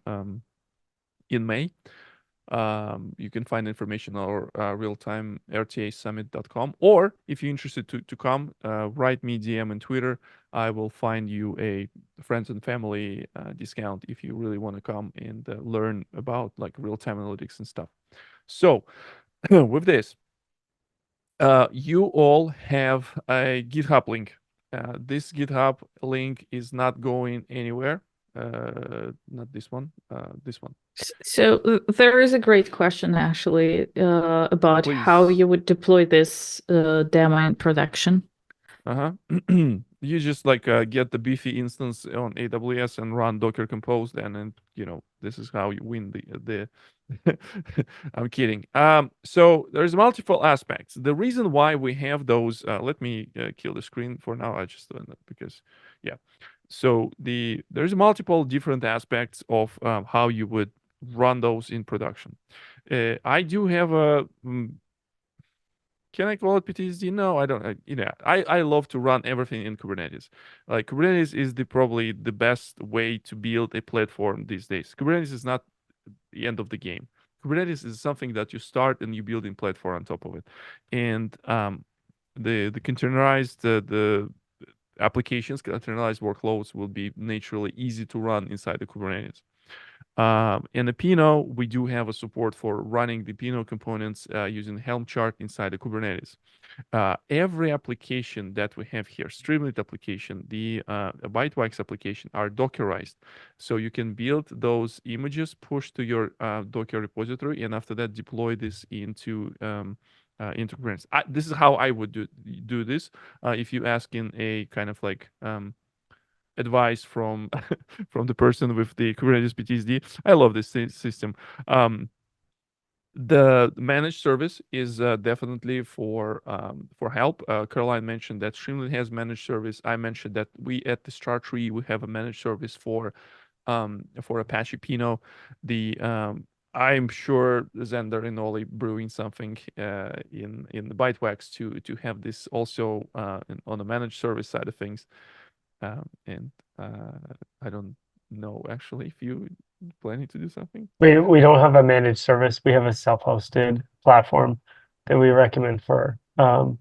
May. You can find information on our realtimertasummit.com, or if you're interested to come, write me DM on Twitter. I will find you a friends and family discount if you really want to come and learn about like real-time analytics and stuff. So with this, you all have a GitHub link. This GitHub link is not going anywhere. Not this one, this one. So there is a great question actually about how Please. you would deploy this demo in production. Uh-huh. You just like get the beefy instance on AWS and run Docker Compose then, and this is how you win the I'm kidding. So there's multiple aspects. The reason why we have those, let me kill the screen for now. I just doing that because, yeah. So there's multiple different aspects of how you would run those in production. I do have a can I call it PTSD? No, I don't. I love to run everything in Kubernetes. Like Kubernetes is probably the best way to build a platform these days. Kubernetes is not the end of the game. Kubernetes is something that you start and you build in platform on top of it, and the containerized the applications, containerized workloads will be naturally easy to run inside the Kubernetes. In the Pinot, we do have a support for running the Pinot components using Helm chart inside the Kubernetes. Every application that we have here, Streamlit application, the Bytewax application, are Dockerized. So you can build those images, push to your Docker repository, and after that, deploy this into Kubernetes. This is how I would do this. If you ask in a kind of like advice from from the person with the Kubernetes PTSD. I love this system. The managed service is definitely for help. Caroline mentioned that Streamlit has managed service. I mentioned that we at the StarTree we have a managed service for Apache Pinot. The I'm sure Xander and Oli brewing something in the Bytewax to have this also on the managed service side of things. And I don't know actually if you planning to do something. We don't have a managed service. We have a self-hosted platform that we recommend for when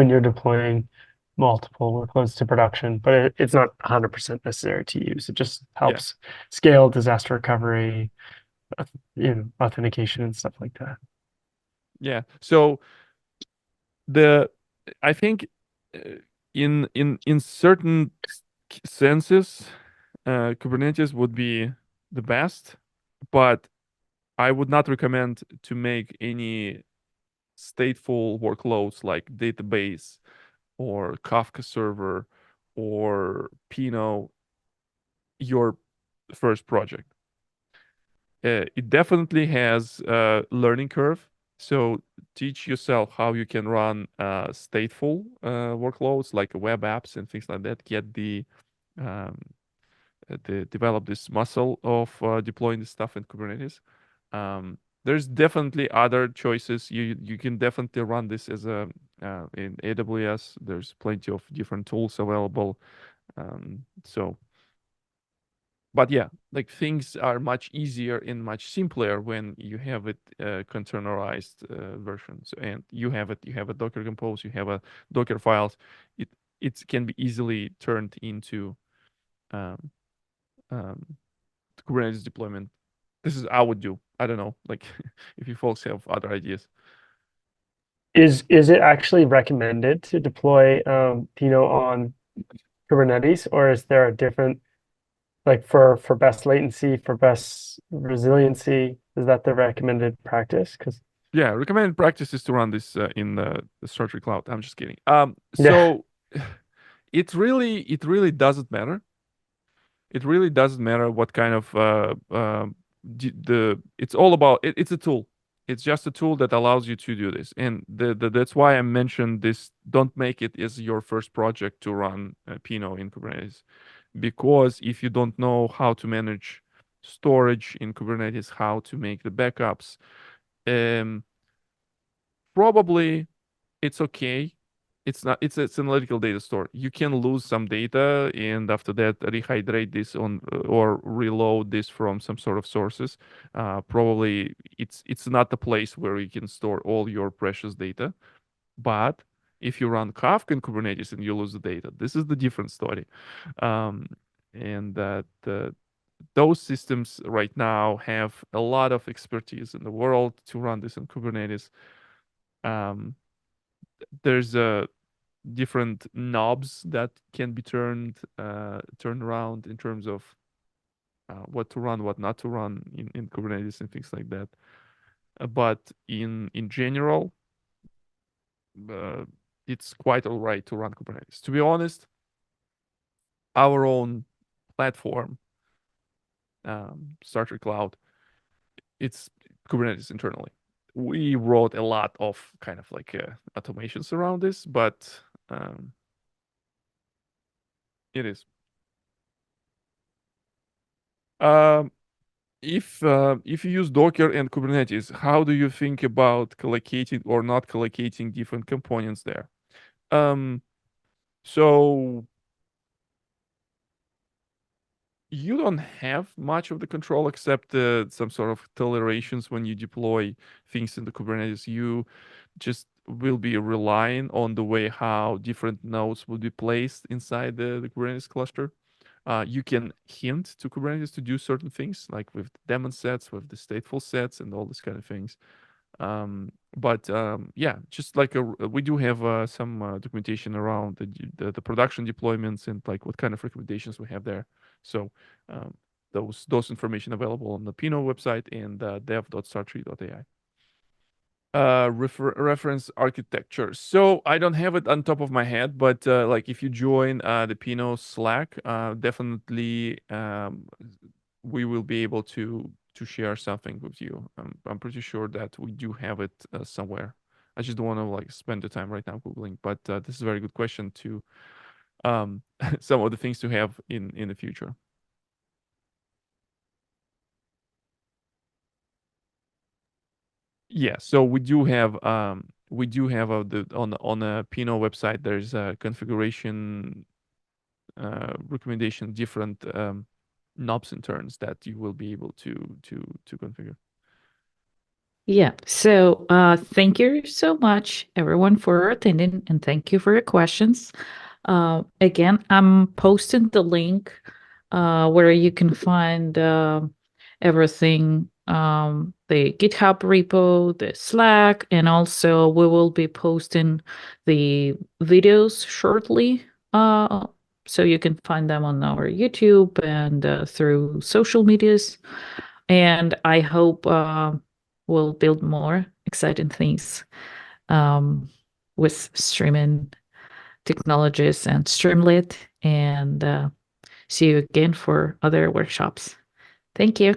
you're deploying multiple workloads to production, but it's not 100% necessary to use. It just helps scale disaster recovery, authentication and stuff like that. Yeah. So I think in certain senses, Kubernetes would be the best, but I would not recommend to make any stateful workloads like database or Kafka server or Pinot your first project. It definitely has a learning curve. So teach yourself how you can run stateful workloads like web apps and things like that. Get develop this muscle of deploying this stuff in Kubernetes. There's definitely other choices. You can definitely run this as a in AWS. There's plenty of different tools available. But yeah, like things are much easier and much simpler when you have it containerized versions, and you have a Docker Compose, you have a Docker files. It can be easily turned into Kubernetes deployment. This is I would do. I don't know, like if you folks have other ideas. Is it actually recommended to deploy Pinot on Kubernetes, or is there a different, like for best latency, for best resiliency, is that the recommended practice? Because yeah, recommended practice is to run this in the StarTree cloud. I'm just kidding. So it really doesn't matter. It really doesn't matter what kind of it's all about it's a tool. It's just a tool that allows you to do this, and that's why I mentioned this. Don't make it as your first project to run Pinot in Kubernetes, because if you don't know how to manage storage in Kubernetes, how to make the backups, probably it's okay. It's not. It's analytical data store. You can lose some data, and after that, rehydrate this on or reload this from some sort of sources. Probably it's not the place where you can store all your precious data. But if you run Kafka in Kubernetes and you lose the data, this is the different story. And that those systems right now have a lot of expertise in the world to run this in Kubernetes. There's different knobs that can be turned around in terms of what to run, what not to run in Kubernetes and things like that. But in general, it's quite all right to run Kubernetes. To be honest, our own platform, StarTree Cloud, it's Kubernetes internally. We wrote a lot of kind of like automations around this, but it is. If you use Docker and Kubernetes, how do you think about collocating or not collocating different components there? So you don't have much of the control except some sort of tolerations when you deploy things in the Kubernetes. You just will be relying on the way how different nodes will be placed inside the Kubernetes cluster. You can hint to Kubernetes to do certain things, like with daemon sets, with the stateful sets, and all these kind of things. Yeah, just like we do have some documentation around the production deployments and like what kind of recommendations we have there. So those information available on the Pinot website and dev.startree.ai. Reference architecture. So I don't have it on top of my head, but like if you join the Pinot Slack, definitely we will be able to to share something with you. I'm pretty sure that we do have it somewhere. I just don't want to like spend the time right now Googling, but this is a very good question to some of the things to have in the future. Yeah, so we do have the on the Pinot website. There's a configuration recommendation, different knobs and turns that you will be able to configure. Yeah. So thank you so much, everyone, for attending, and thank you for your questions. Again, I'm posting the link where you can find everything, the GitHub repo, the Slack, and also we will be posting the videos shortly. So you can find them on our YouTube and through social medias. And I hope we'll build more exciting things with streaming technologies and Streamlit. And see you again for other workshops. Thank you.